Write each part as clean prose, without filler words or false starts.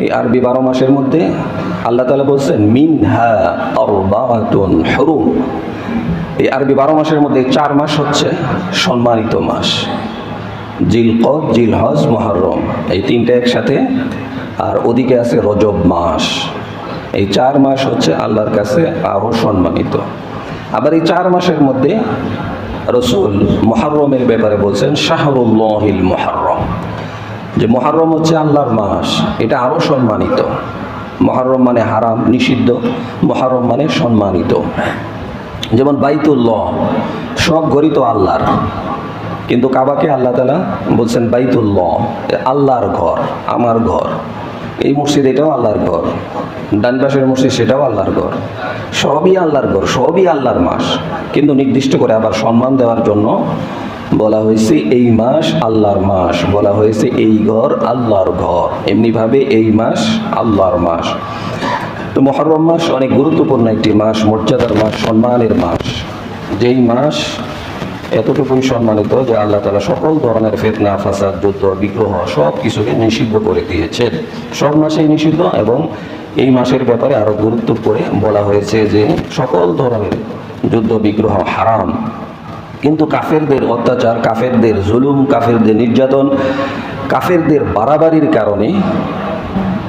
এই আরবি 12 মাসের মধ্যে আল্লাহ তাআলা বলছেন মিনহা আরবাআতুন হুরুম। এই আরবি 12 মাসের মধ্যে 4 মাস হচ্ছে সম্মানিত মাস, জিলকদ, জিলহজ, মুহররম, এই তিনটা একসাথে। আর ওদিকে আছে রজব মাস। এই 4 মাস হচ্ছে আল্লাহর কাছে আরো সম্মানিত। আবার এই 4 মাসের মধ্যে রাসূল মুহররমের ব্যাপারে বলছেন শাহরুল্লাহিল মুহররম, যে মুহররম হচ্ছে আল্লাহর মাস, এটা আরো সম্মানিত। মুহররম মানে হারাম, নিষিদ্ধ, মুহররম মানে সম্মানিত। যেমন বাইতুল্লাহ, সব ঘরই তো আল্লাহর, কিন্তু কাবাকে আল্লাহ তাআলা বলছেন বাইতুল্লাহ, আল্লাহর ঘর, আমার ঘর। এই মসজিদ এটাও আল্লাহর ঘর, ডান পাশের মসজিদ সেটাও আল্লাহর ঘর, সবই আল্লাহর ঘর, সবই আল্লাহর মাস। কিন্তু নির্দিষ্ট করে আবার সম্মান দেওয়ার জন্য বলা হয়েছে এই মাস আল্লাহর মাস, বলা হয়েছে এই ঘর আল্লাহর ঘর, এমনিভাবে এই মাস আল্লাহর মাস। তো মুহররম মাস অনেক গুরুত্বপূর্ণ একটি মাস, মর্যাদার মাস, সম্মানের মাস। যেই মাস এতটুকুই সম্মানিত যে আল্লাহ তাআলা সকল ধরনের ফিতনা, ফাসাদ, যুদ্ধ, বিগ্রহ সব কিছুকে নিষিদ্ধ করে দিয়েছেন। সব মাসেই নিষিদ্ধ, এবং এই মাসের ব্যাপারে আরো গুরুত্ব করে বলা হয়েছে যে সকল ধরনের যুদ্ধ বিগ্রহ হারাম। কিন্তু কাফেরদের অত্যাচার, কাফেরদের জুলুম, কাফেরদের নির্যাতন, কাফেরদের বাড়াবাড়ির কারণে,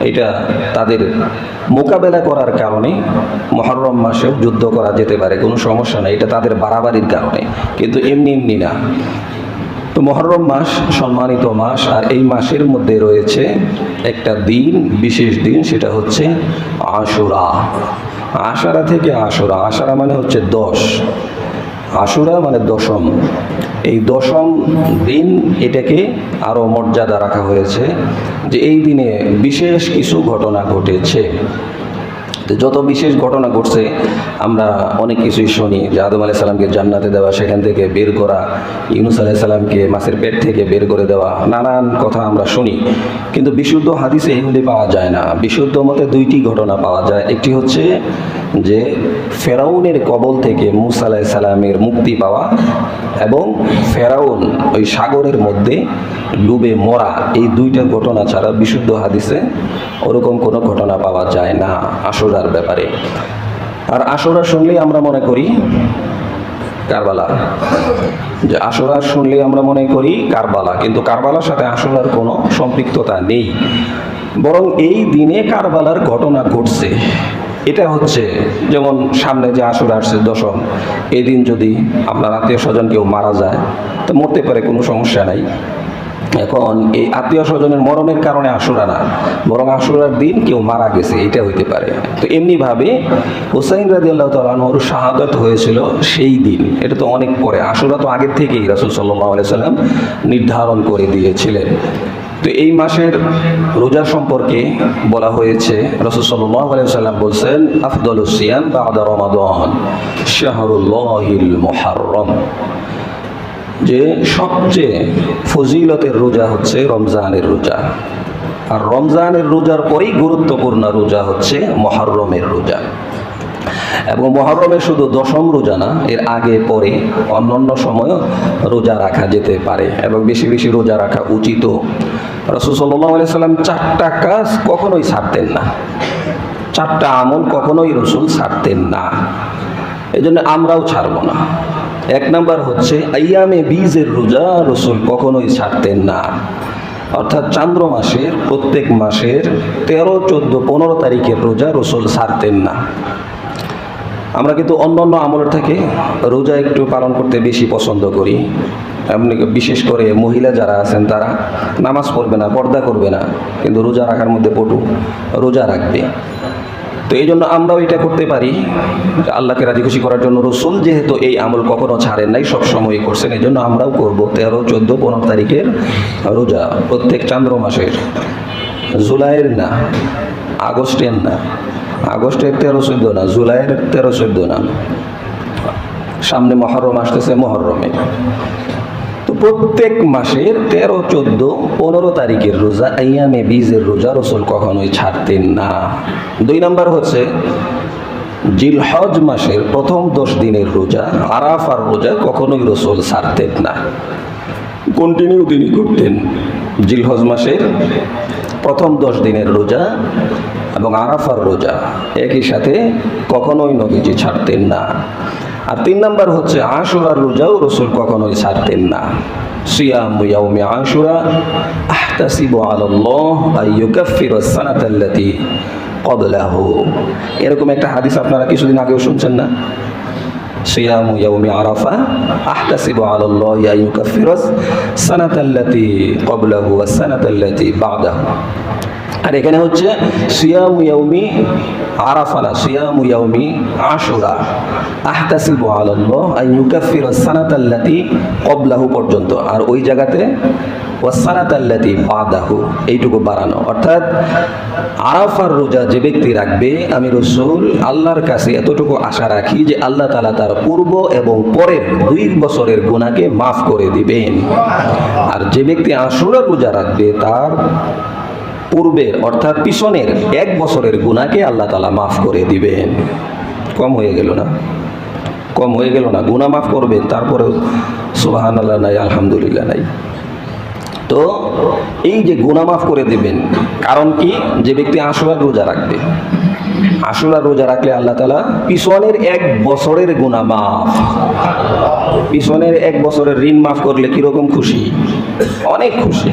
এটা তাদের মোকাবেলা করার কারণে মুহররম মাসেও যুদ্ধ করা যেতে পারে, কোনো সমস্যা নেই, এটা তাদের বাড়াবাড়ির কারণে, কিন্তু এমনি এমনি না। তো মুহররম মাস সম্মানিত মাস, আর এই মাসের মধ্যে রয়েছে একটা দিন, বিশেষ দিন, সেটা হচ্ছে আশুরা। আশারা থেকে আশুরা, আশারা মানে হচ্ছে 10, আশুরা মানে দশম। এই দশম দিন এটাকে আরো মর্যাদা রাখা হয়েছে যে এই দিনে বিশেষ কিছু ঘটনা ঘটেছে। তো যত বিশেষ ঘটনা ঘটছে আমরা অনেক কিছুই শুনি, যে আদম আলাইহিস সালামকে জান্নাতে দেওয়া, সেখান থেকে বের করা, ইউনূস আলাইহিস সালামকে মাছের পেট থেকে বের করে দেওয়া, নানান কথা আমরা শুনি। কিন্তু বিশুদ্ধ হাদিসে এগুলি পাওয়া যায় না। বিশুদ্ধ মতে 2টি ঘটনা পাওয়া যায়। একটি হচ্ছে যে ফেরাউনের কবল থেকে মূসা আলাইহিস সালামের মুক্তি পাওয়া, এবং ফেরাউন ওই সাগরের মধ্যে ডুবে মরা, এই 2টা ঘটনা ছাড়া বিশুদ্ধ হাদিসে ওরকম কোনো ঘটনা পাওয়া যায় না আশুরার ব্যাপারে। আর আশুরা শুনলেই আমরা মনে করি কারবালা, যে আশুরা শুনলেই আমরা মনে করি কারবালা, কিন্তু কারবালার সাথে আশুরার কোনো সম্পৃক্ততা নেই, বরং এই দিনে কারবালার ঘটনা ঘটছে। এটা হচ্ছে যেমন সামনে যে আশুরা আসছে দশম, এই দিন যদি আপনার আত্মীয় স্বজন কেউ মারা যায় তো মরতে পারে, কোনো সমস্যা নাই। এখন এই আত্মীয় স্বজনের মরণের কারণে আশুরা না, বরং আশুরার দিন কেউ মারা গেছে, এটা হইতে পারে। তো এমনিভাবে হুসাইন রাদিয়াল্লাহু তাআলা আনহুর শাহাদাত হয়েছিল সেই দিন, এটা তো অনেক পরে। আশুরা তো আগের থেকেই রাসূল সাল্লাল্লাহু আলাইহি সাল্লাম নির্ধারণ করে দিয়েছিলেন। তো এই মাসের রোজা সম্পর্কে বলা হয়েছে, রাসূল সাল্লাল্লাহু আলাইহি সাল্লাম বলছেন আফদালুস সিয়াম বা'দা রমাদান শাহরুল্লাহিল মুহররম, যে সবচেয়ে ফজিলতের রোজা হচ্ছে রমজানের রোজা, আর রমজানের রোজার পরেই গুরুত্বপূর্ণ রোজা হচ্ছে মুহররমের রোজা। এবং মুহররমে শুধু দশম রোজা না, এর আগে পরে অন্যান্য সময়ও রোজা রাখা যেতে পারে, এবং বেশি বেশি রোজা রাখা উচিত। রাসূল সাল্লাল্লাহু আলাইহি সাল্লাম 4টা কাজ কখনোই ছাড়তেন না, 4টা আমল কখনোই রাসূল ছাড়তেন না, এই জন্য আমরাও ছাড়বো না। 1 নাম্বার হচ্ছে আইয়ামে বীজের রোজা রাসূল কখনোই ছাড়তেন না, অর্থাৎ চান্দ্র মাসের প্রত্যেক মাসের 13, 14, 15 তারিখের রোজা রাসূল ছাড়তেন না। আমরা কিন্তু অন্যান্য আমলের থেকে রোজা একটু পালন করতে বেশি পছন্দ করি। এমনি বিশেষ করে মহিলা যারা আছেন তারা নামাজ পড়বে না, পর্দা করবে না, কিন্তু রোজা রাখার মধ্যে পটু, রোজা রাখবে। তো এই জন্য আমরাও এটা করতে পারি, আল্লাহকে রাজি খুশি করার জন্য। রাসূল যেহেতু এই আমল কখনো ছাড়েন নাই, সবসময় করছেন, এই জন্য আমরাও করবো 13, 14, 15 তারিখের রোজা, প্রত্যেক চান্দ্র মাসের, জুলাইয়ের না, আগস্টের না, আগস্টের 13, 14 না, জুলাইয়ের 13, 14 না, সামনে মুহররম আসতেছে, মুহররমে। তো প্রত্যেক মাসের 13, 14, 15 তারিখের রোজা, আইয়ামে বীজের রোজা রাসূল কখনোই ছাড়তেন না। 2 নাম্বার হচ্ছে জিলহজ মাসের প্রথম 10 দিনের রোজা, আরাফার রোজা কখনোই রাসূল ছাড়তেন না, কন্টিনিউ তিনি করতেন। জিলহজ মাসের প্রথম 10 দিনের রোজা এবং আরাফার রোজা একই সাথে কখনোই নবীজি ছাড়তেন না। আর 3 নাম্বার হচ্ছে আশুরার রোজাও রাসূল কখনোই ছাড়তেন না। সিয়ামু ইয়াউমি আশুরা আহতাসিবু আলাল্লাহ আইয়ুকাফফিরা আস-সানাতাল্লাতী ক্বাবলাহু। এরকম একটা হাদিস আপনারা কিছুদিন আগেও শুনছেন না? সিয়ামু ইয়াউমি আরাফা আহতাসিবু আলাল্লাহি আইয়ুকাফফিরা আস-সানাতাল্লাতী ক্বাবলাহু ওয়াস-সানাতাল্লাতী বা'দাহু। আর এখানে হচ্ছে সিয়ামু ইয়াউমি আরাফা না, সিয়ামু ইয়াউমি আশুরা আহতাসিবু আলাল্লাহ আইয়ুকাফফিরা আস-সানাতাল্লাতী ক্বাবলাহু পর্যন্ত। আর ওই জায়গাতে ওয়াস-সানাতাল্লাতী বা'দাহু এইটুকু বাড়ানো, অর্থাৎ আরাফার রোজা যে ব্যক্তি রাখবে আমি রাসূল আল্লাহর কাছে এতটুকু আশা রাখি যে আল্লাহ তাআলা তার পূর্ব এবং পরের 2 বছরের গুনাহকে মাফ করে দিবেন। আর যে ব্যক্তি আশুরার রোজা রাখবে তার পূর্বের অর্থাৎ পিছনের 1 বছরের গুনাহকে আল্লাহ তাআলা মাফ করে দিবেন। কম হয়ে গেল না? কম হয়ে গেল না? গুনাহ মাফ করবেন, তারপরে সুবহানাল্লাহ নাই, আলহামদুলিল্লাহ নাই। তো এই যে গুনাহ মাফ করে দিবেন, কারণ কি? যে ব্যক্তি আশুরার রোজা রাখবে, আশুরার রোজা রাখলে আল্লাহ তাআলা পিছনের 1 বছরের গুনাহ মাফ, পিছনের 1 বছরের ঋণ মাফ করলে কিরকম খুশি? অনেক খুশি।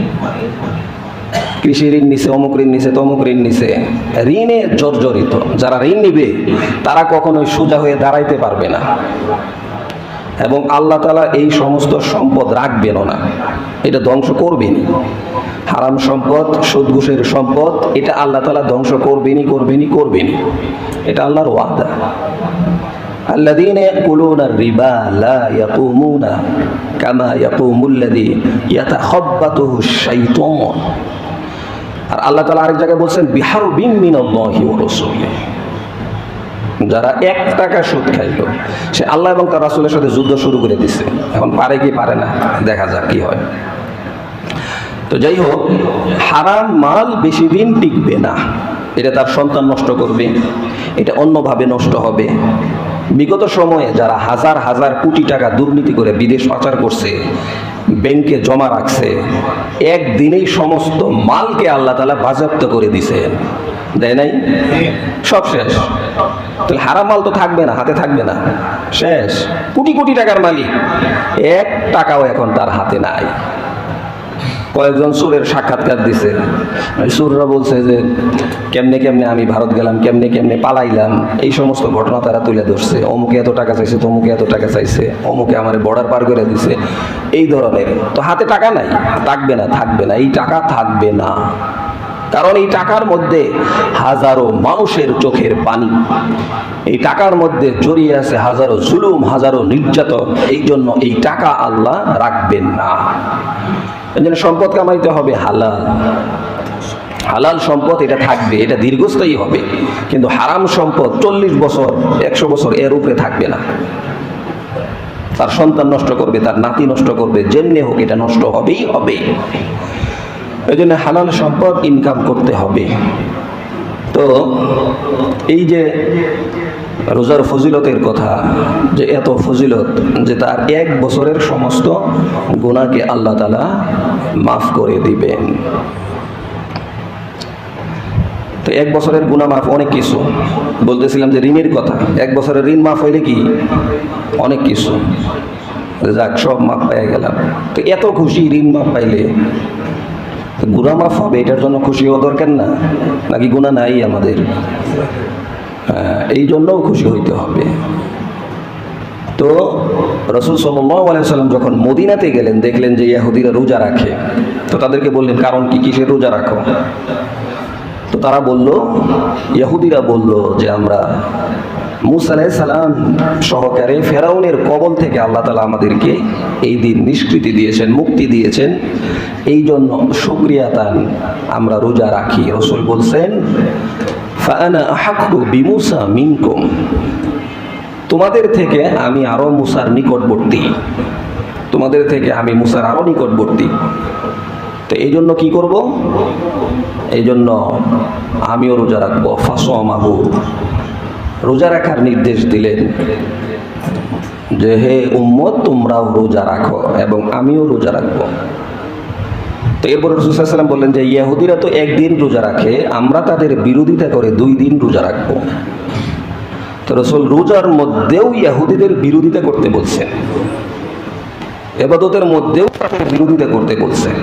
কৃষি ঋণ নিছে, অমুক ঋণ নিছে, তমুক ঋণ নিছে, ঋণে জর্জরিত যারা ঋণ নিবে তারা কখনোই সোজা হয়ে দাঁড়াইতে পারবে না। এবং আল্লাহ তাআলা এই সমস্ত সম্পদ রাখবেনও না, এটা ধ্বংস করবেনই। হারাম সম্পদ, সুদ ঘুষের সম্পদ, এটা আল্লাহ তাআলা ধ্বংস করবেনই, করবেনই, করবেনই। এটা আল্লাহর ওয়াদা। আল্লাযীনা ইয়াকুলুনা আর-রিবা লা ইয়াকুমুনা কামা ইয়াকুমুল্লাযী ইয়াতাখাব্বাতুহু আশ-শাইতান। আর আল্লাহ তাআলা আরেক জায়গায় বলছেন বিহারবিন মিনাল্লাহি ওয়া রাসূলিহি। যারা 1 টাকা সুদ খাইল সে আল্লাহ এবং তার রাসূলের সাথে যুদ্ধ শুরু করে দিছে। এখন পারে কি পারে না দেখা যাক কি হয়। তো যাই হোক, হারাম মাল বেশি দিন টিকবে না, এটা তার সন্তান নষ্ট করবে, এটা অন্যভাবে নষ্ট হবে। বিগত সময়ে যারা হাজার হাজার কোটি টাকা দুর্নীতি করে বিদেশ পাচার করছে, ব্যাংকে জমা রাখছে, একদিনেই সমস্ত মালকে আল্লাহ তাআলা বাজেয়াপ্ত করে দিছেন, দেয় নাই? সব শেষ। তাহলে হারাম মাল তো থাকবে না, হাতে থাকবে না, শেষ। কোটি কোটি টাকার মালিক 1 টাকাও এখন তার হাতে নাই। কয়েকজন চোরের সাক্ষাৎকার দিছে, চোররা বলছে যে কেমনে কেমনে আমি ভারত গেলাম, কেমনে কেমনে পালাইলাম, এই সমস্ত ঘটনা তারা তুলে ধরছে। অমুকে এত টাকা চাইছে, তমুকে এত টাকা চাইছে, অমুকে আমার বর্ডার পার করে দিছে, এই ধরনের। তো হাতে টাকা নাই, থাকবে না, থাকবে না, এই টাকা থাকবে না। কারণ এই টাকার মধ্যে হাজারো মানুষের চোখের পানি, এই টাকার মধ্যে জড়িয়ে আছে হাজারো জুলুম, হাজারো নির্যাতন। এই জন্য এই টাকা আল্লাহ রাখবেন না। এই জন্য সম্পদ কামাইতে হবে হালাল, হালাল সম্পদ এটা থাকবে, এটা দীর্ঘস্থায়ী হবে। কিন্তু হারাম সম্পদ 40 বছর 100 বছর এর উপরে থাকবে না। তার সন্তান নষ্ট করবে, তার নাতি নষ্ট করবে, যেমনি হোক এটা নষ্ট হবেই হবে। এই জন্য হালাল সম্পদ ইনকাম করতে হবে। তো এই যে রোজার ফজিলতের কথা, যে এত ফজিলত যে তার 1 বছরের সমস্ত গুনাহকে আল্লাহ তাআলা মাফ করে দিবেন। তো 1 বছরের গুনাহ মাফ অনেক কিছু। বলতেছিলাম যে ঋণের কথা, 1 বছরের ঋণ মাফ হইলে কি অনেক কিছু, যাক সব মাফ পেয়ে গেলাম। তো এত খুশি ঋণ মাফ পাইলে, গুনাহ মাফ হবে, এটার জন্য খুশি হওয়া দরকার না? নাকি গুনাহ নাই আমাদের? এই জন্যও খুশি হইতে হবে। তো রাসূল সাল্লাল্লাহু আলাইহি ওয়াসাল্লাম যখন মদিনাতে গেলেন, দেখলেন যে ইহুদিরা রোজা রাখে। তো তাদেরকে বললেন কারণ কি, কিসের রোজা রাখো? তো তারা বলল, ইহুদিরা বলল যে আমরা মুসা আলাইহিস সালাম সহকারে ফেরাউনের কবল থেকে আল্লাহ তাআলা আমাদেরকে এই দিন নিষ্কৃতি দিয়েছেন, মুক্তি দিয়েছেন, এই জন্য শুকরিয়াতান আমরা রোজা রাখি। রাসূল বলছেন ফাআনা আহাক্কু বিমুসা মিনকুম, তোমাদের থেকে আমি আরো মুসার নিকটবর্তী, তোমাদের থেকে আমি মুসার আরো নিকটবর্তী। তো এই জন্য কি করব? এই জন্য আমিও রোজা রাখবো। ফাসমাহু, রোজা রাখার নির্দেশ দিলেন যে হে উম্মত তোমরাও রোজা রাখো এবং আমিও রোজা রাখবো। তো এরপর রাসূল সাল্লাল্লাহু আলাইহি ওয়াসাল্লাম বললেন যে ইহুদিরা তো একদিন রোজা রাখে, আমরা তাদের বিরোধিতা করে 2 দিন রোজা রাখবো। তো রাসূল রোজার মধ্যেও ইহুদিদের বিরোধিতা করতে বলছেন, ইবাদতের মধ্যেও তাদের বিরোধিতা করতে বলছেন।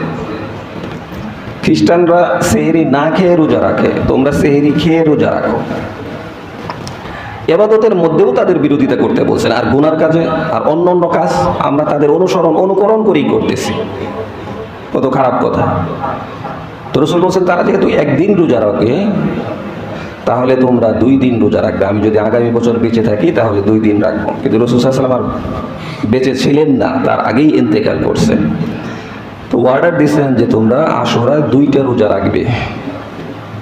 খ্রিস্টানরা সেহরি না খেয়ে রোজা রাখে, তোমরা সেহরি খেয়ে রোজা রাখো। ইবাদতের মধ্যেও তাদের বিরোধিতা করতে বলছেন। আর গুনার কাজে আর অন্য কাজ আমরা তাদের অনুকরণ করেই করতেছি। কত খারাপ কথা। তো রাসূল বলছেন তারা যেহেতু একদিন রোজা রাখে, তাহলে তোমরা 2 দিন রোজা রাখবে। আমি যদি আগামী বছর বেঁচে থাকি তাহলে 2 দিন রাখবো। কিন্তু রাসূল সাল্লাল্লাহু আলাইহি ওয়াসাল্লাম বেঁচে ছিলেন না, তার আগেই ইন্তেকাল করছেন। তো অর্ডার দিয়েছেন যে তোমরা আশুরা 2টা রোজা রাখবে,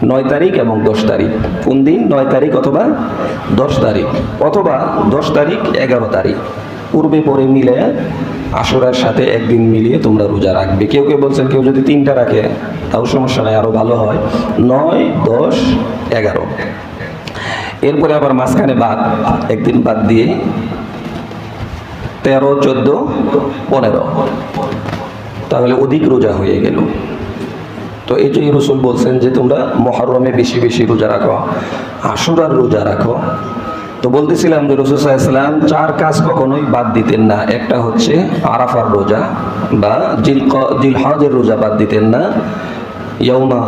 9 তারিখ এবং 10 তারিখ। কোন দিন? 9 তারিখ অথবা 10 তারিখ, অথবা 10 তারিখ 11 তারিখ, পূর্বে পরে মিলে আশুরার সাথে একদিন মিলিয়ে তোমরা রোজা রাখবে। কেউ কেউ বলছেন কেউ যদি 3টা রাখে তাও সমস্যা নাই, আরো ভালো হয়। 9, 10, 11, এরপরে আবার মাঝখানে একদিন বাদ দিয়ে 13, 14, 15, তাহলে অধিক রোজা হয়ে গেল। তো এই যে রাসূল বলছেন যে তোমরা মুহররমে বেশি বেশি রোজা রাখো, আশুরার রোজা রাখো। তো বলতেছিলাম যে রাসূল সাল্লাল্লাহু আলাইহি ওয়াসাল্লাম 4 কাজ কখনোই বাদ দিতেন না। একটা হচ্ছে আরাফার রোজা বা জিলহজের রোজা বাদ দিতেন না, ইয়াউমা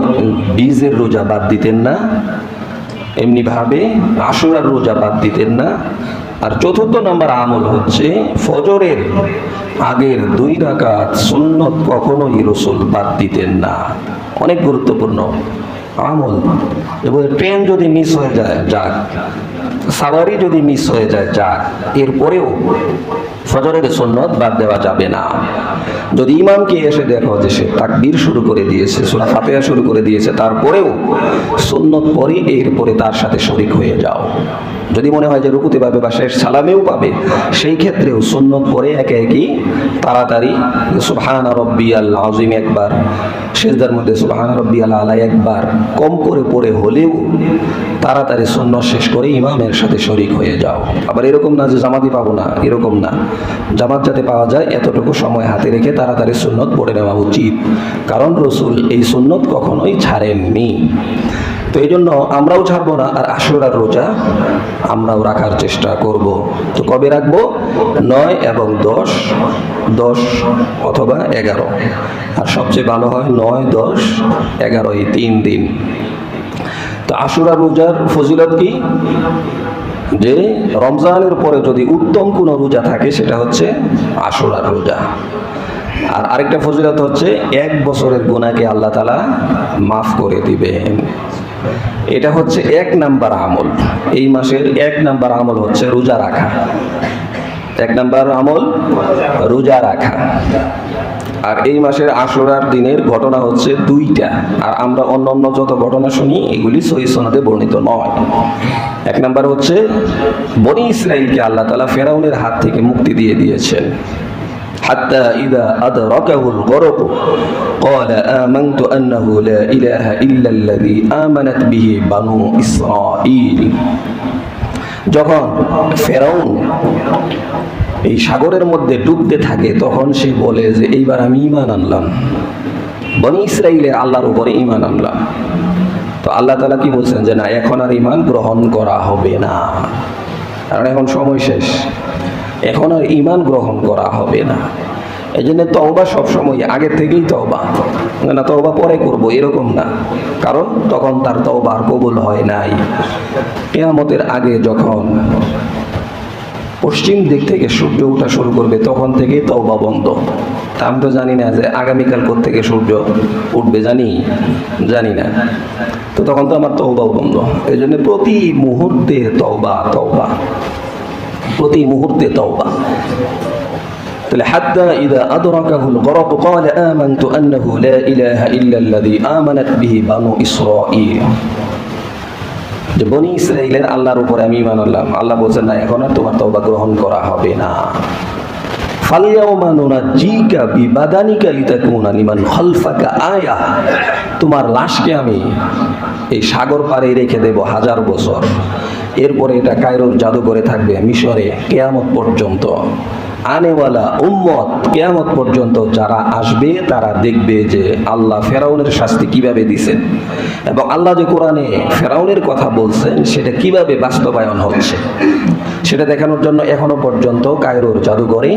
বীজের রোজা বাদ দিতেন না, এমনিভাবে আশুরার রোজা বাদ দিতেন না। আর 4 নম্বর আমল হচ্ছে ফজরের আগের 2 রাকাত সুন্নত কখনোই রাসূল বাদ দিতেন না। অনেক গুরুত্বপূর্ণ আমল। এবং ট্রেন যদি মিস হয়ে যায় যাক, সাওয়ারি যদি মিস হয়ে যায় যাক, এরপরেও ফজরের সুন্নত বাদ দেওয়া যাবে না। যদি ইমামকে এসে দেখো যে সে তাকবীর শুরু করে দিয়েছে, সূরা ফাতিহা শুরু করে দিয়েছে, তারপরেও সুন্নত পড়ে এরপরে তার সাথে শরীক হয়ে যাও। যদি মনে হয় যে রুকুতে পাবে বা শেষ সালামেও পাবে, সেই ক্ষেত্রেও সুন্নত পড়ে একে একই তাড়াতাড়ি সুবহান রাব্বিয়াল আযীম একবার, সিজদার মধ্যে সুবহান রাব্বিয়াল আলা একবার, কম করে পড়ে হলেও তাড়াতাড়ি সুন্নত শেষ করে ইমামের সাথে শরীক হয়ে যাও। আবার এরকম না যে জামাতই পাবো না, এরকম না। জামাত যাতে পাওয়া যায় এতটুকু সময় হাতে রেখে তাড়াতাড়ি সুন্নত পড়ে নেওয়া উচিত, কারণ রাসূল এই সুন্নত কখনোই ছাড়েননি। তো এই জন্য আমরাও ছাড়বো না। আর আশুরার রোজা আমরাও রাখার চেষ্টা করব। তো কবে রাখবো? 9 এবং 10, 10 অথবা 11। আর সবচেয়ে ভালো হয় 9, 10, 11, এই 3 দিন। তো আশুরার রোজার ফজিলত কি? যে রমজানের পরে যদি উত্তম কোনো রোজা থাকে সেটা হচ্ছে আশুরার রোজা। আর আরেকটা ফজিলত হচ্ছে 1 বছরের গুনাহকে আল্লাহ তাআলা মাফ করে দিবেন। এটা হচ্ছে 1 নাম্বার আমল। এই মাসের 1 নাম্বার আমল হচ্ছে রোজা রাখা। 1 নাম্বার আমল রোজা রাখা। আর এই মাসের আশুরার দিনের ঘটনা হচ্ছে 2টা। আর আমরা অন্য যত ঘটনা শুনি এগুলি সহিহ সনদে বর্ণিত নয়। 1 নাম্বার হচ্ছে বনি ইসরাইলকে আল্লাহ তাআলা ফেরাউনের হাত থেকে মুক্তি দিয়ে দিয়েছেন। حتى إذا أدركه الغرق قال آمنت أنه لا إله إلا الذي آمنت به بنو إسرائيل। যখন ফেরাউন এই সাগরের মধ্যে ডুবতে থাকে তখন সে বলে যে এইবার আমি ঈমান আনলাম, বনি ইসরাইলের আল্লাহর উপরে ঈমান আনলাম। তো আল্লাহ তাআলা কি বলছেন যে না, এখন আর ঈমান গ্রহণ করা হবে না, কারণ এখন সময় শেষ, এখন আর ঈমান গ্রহণ করা হবে না। এই জন্য তওবা সবসময় আগে থেকেই তওবা, না তওবা পরে করব এরকম না, কারণ তখন তার তওবা আর কবুল হয় নাই। কিয়ামতের আগে যখন পশ্চিম দিক থেকে সূর্য ওঠা শুরু করবে তখন থেকেই তওবা বন্ধ। তা আমি তো জানি না যে আগামীকাল থেকে সূর্য উঠবে, জানি না। তো তখন তো আমার তওবাও বন্ধ। এই জন্য প্রতি মুহূর্তে তওবা, প্রতি মুহূর্তে তওবা। তাহলে হাত্তা ইযা আদরাকাহুল গরক ক্বালা আমানতু আন্নাহু লা ইলাহা ইল্লাল্লাযী আমানাত বিহি বানু ইসরাঈল। যে বনি ইসরাইলের আল্লাহর উপরে আমি ঈমান আনলাম। আল্লাহ বলছেন না, এখন আর তোমার তওবা গ্রহণ করা হবে না। ফালইয়াউমা নুনাজ্জিকা বিবাদানিকা লিতাকুনা লিমান খালফাকা আয়া। তোমার লাশকে আমি এই সাগর পাড়ে রেখে দেব 1000 বছর। এরপরে এটা কায়রোর জাদুঘরে থাকবে মিশরে কিয়ামত পর্যন্ত। আনেওয়ালা উম্মত কিয়ামত পর্যন্ত যারা আসবে তারা দেখবে যে আল্লাহ ফেরাউনের শাস্তি কিভাবে দিয়েছেন এবং আল্লাহ যে কোরআনে ফেরাউনের কথা বলছেন সেটা কিভাবে বাস্তবায়ন হচ্ছে সেটা দেখানোর জন্য এখনো পর্যন্ত কায়রোর জাদুঘরে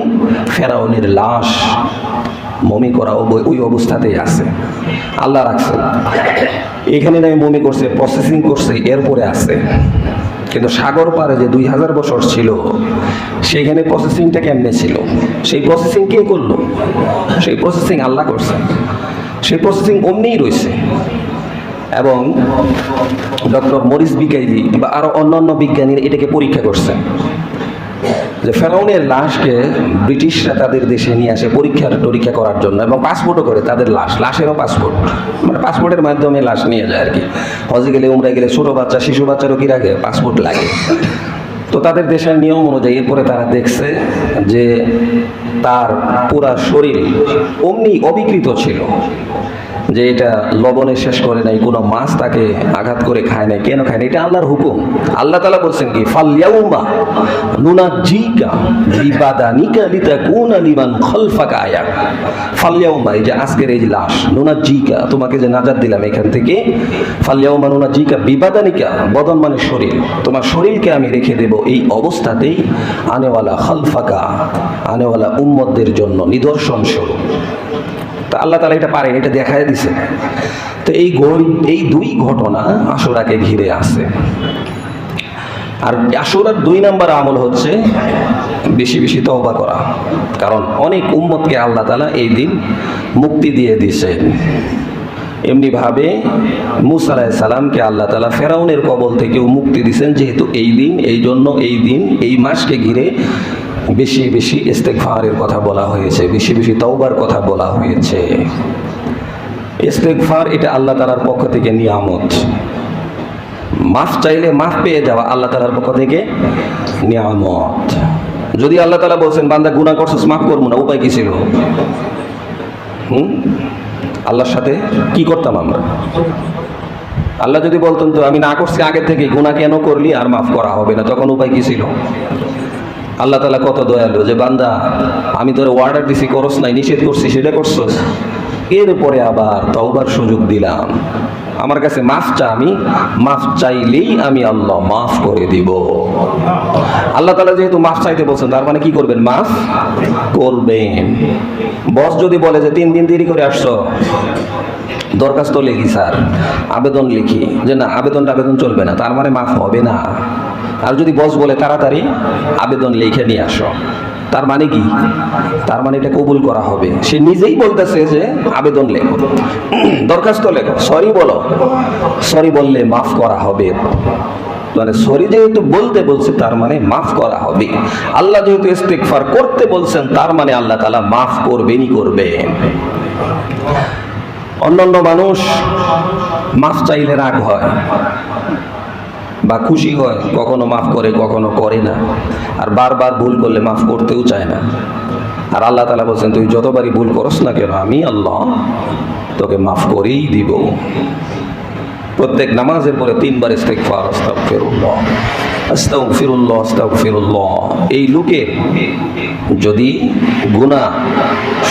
ফেরাউনের লাশ মমি করা ওই অবস্থাতেই আছে। আল্লাহ রাখছেন এখানে নাই মমি করছে, প্রসেসিং করছে, এরপরে আছে। কিন্তু সাগর পারে যে 2000 বছর ছিল সেইখানে প্রসেসিংটা কেমনে ছিল, সেই প্রসেসিং কে করলো? সেই প্রসেসিং আল্লাহ করছে। সেই প্রসেসিং অমনিই রয়েছে। এবং ডক্টর মরিস বিকাইলি বা আরো অন্যান্য বিজ্ঞানীরা এটাকে পরীক্ষা করছেন যে ফেরাউনের লাশকে ব্রিটিশরা তাদের দেশে নিয়ে আসে পরীক্ষা করার জন্য এবং পাসপোর্টও করে তাদের লাশেরও পাসপোর্ট, মানে পাসপোর্টের মাধ্যমে লাশ নিয়ে যায় আর কি। হজে গেলে উমরায় গেলে ছোটো বাচ্চা শিশু বাচ্চারও কি রাখে পাসপোর্ট লাগে। তো তাদের দেশের নিয়ম অনুযায়ী এরপরে তারা দেখছে যে তার পুরা শরীর অমনি অবিকৃত ছিল, যে এটা লবণে শেষ করে নাই, কোনো মাছ তাকে আঘাত করে খায় নাই। কেন খায় না? এটা আল্লাহর হুকুম। আল্লাহ তাআলা বলছেন কি ফালইয়াউমা নুনাজ্জিকা বিবাদানিকা লিতাকুনা লিমান খালফাকা আয়া। ফালইয়াউমা এই যে আজকের এই লাশ, নুনাজ্জিকা তোমাকে যে নাজাত দিলাম এখান থেকে, ফালইয়াউমা নুনাজ্জিকা বিবাদানিকা বদন মানে শরীর, তোমার শরীরকে আমি রেখে দেব এই অবস্থাতেই আনেওয়ালা খালফাকা আনেওয়ালা উম্মতদের জন্য নিদর্শন স্বরূপ। তা আল্লাহ তাআলা এটা পারেন, এটা দেখায় দিছে। তো এই দুই ঘটনা আশুরাকে ঘিরে আছে। আর আশুরার 2 নম্বর আমল হচ্ছে বেশি বেশি তওবা করা, কারণ অনেক উম্মতকে আল্লাহ তাআলা এই দিন মুক্তি দিয়ে দিয়েছে। এমনিভাবে মূসা আলাইহিস সালামকে আল্লাহ তাআলা ফেরাউনের কবল থেকেও মুক্তি দিয়েছেন, যেহেতু এই দিন, এই জন্য এই দিন, এই মাসকে ঘিরে বেশি বেশি ইস্তেগফারের কথা বলা হয়েছে, বেশি বেশি তওবার কথা বলা হয়েছে। ইস্তেগফার এটা আল্লাহ তাআলার পক্ষ থেকে নিয়ামত। মাফ চাইলে মাফ পেয়ে যাওয়া আল্লাহ তাআলার পক্ষ থেকে নিয়ামত। যদি আল্লাহ তাআলা বলছেন বান্দা গুনাহ করছিস মাফ করবো না, উপায় কি ছিল? আল্লাহর সাথে কি করতাম আমরা? আল্লাহ যদি বলতেন তো আমি না করছি আগে থেকে, গুনাহ কেন করলি আর মাফ করা হবে না, তখন উপায় কি ছিল? আল্লাহ তাআলা কত দয়ালু যে বান্দা আমি তোর অর্ডার দিছি করস নাই, নিষেধ করছি সেটা করছস, এরপরে আবার তওবার সুযোগ দিলাম, আমার কাছে মাফ চা, আমি মাফ চাইলেই আমি আল্লাহ মাফ করে দিব। আল্লাহ তাআলা যেহেতু মাফ চাইতে বলছেন তার মানে কি করবেন? মাফ করবেন। বস যদি বলে যে 3 দিন দেরি করে আসছো, দরখাস্ত লিখি স্যার, আবেদন লিখি, যে না আবেদন চলবে না, তার মানে মাফ হবে না। আর যদি বস বলে তাড়াতাড়ি আবেদন লিখে নিয়ে আসো, তার মানে কি? তার মানে এটা কবুল করা হবে। সে নিজেই বলতেছে যে আবেদন লেখো, দরখাস্ত লেখো, সরি বলো, সরি বললে মাফ করা হবে। মানে সরি যেহেতু বলতে বলছে তার মানে মাফ করা হবে। আল্লাহ যেহেতু ইস্তেগফার করতে বলছেন তার মানে আল্লাহ তাআলা মাফ করবেনই করবেন। অন্যান্য মানুষ মাফ চাইলে রাগ হয় বা খুশি হয়, কখনো মাফ করে কখনো করে না, আর বারবার ভুল করলে মাফ করতেও চায় না। আর আল্লাহ তাআলা বলছেন তুই যতবারই ভুল করস না কেন আমি আল্লাহ তোকে মাফ করেই দিব। প্রত্যেক নামাজের পরে 3 বার ইস্তেগফার, আস্তাগফিরুল্লাহ আস্তাগফিরুল্লাহ আস্তাগফিরুল্লাহ। এই লোকের যদি গুনাহ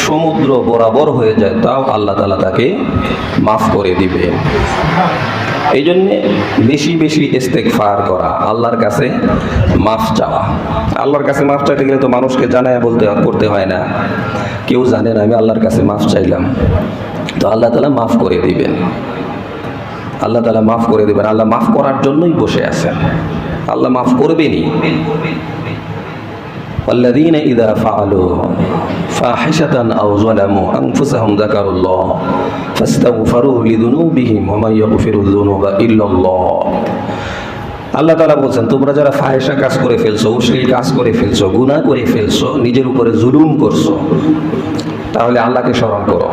সমুদ্র বরাবর হয়ে যায় তাও আল্লাহ তাআলা তাকে মাফ করে দিবে। এই জন্যে বেশি বেশি ইস্তেগফার করা, আল্লাহর কাছে মাফ চাওয়া। আল্লাহর কাছে মাফ চাইতে গেলে তো মানুষকে জানায় করতে হয় না, কেউ জানে না আমি আল্লাহর কাছে মাফ চাইলাম, তো আল্লাহ তাআলা মাফ করে দিবেন। আল্লাহ তাআলা মাফ করে দিবেন। আল্লাহ মাফ করার জন্যই বসে আছেন, আল্লাহ মাফ করবেনই। والذين إذا فعلوا فاحشة أو ظلموا أنفسهم ذكروا الله فاستغفروا لذنوبهم ومن يغفر الذنوب إلا الله। আল্লাহ তাআলা বলছেন তোমরা যারা ফাহিশা কাজ করে ফেলছো, অশ্লীল কাজ করে ফেলছো, গুনাহ করে ফেলছো, নিজের উপরে জুলুম করছো, তাহলে আল্লাহকে স্মরণ করো।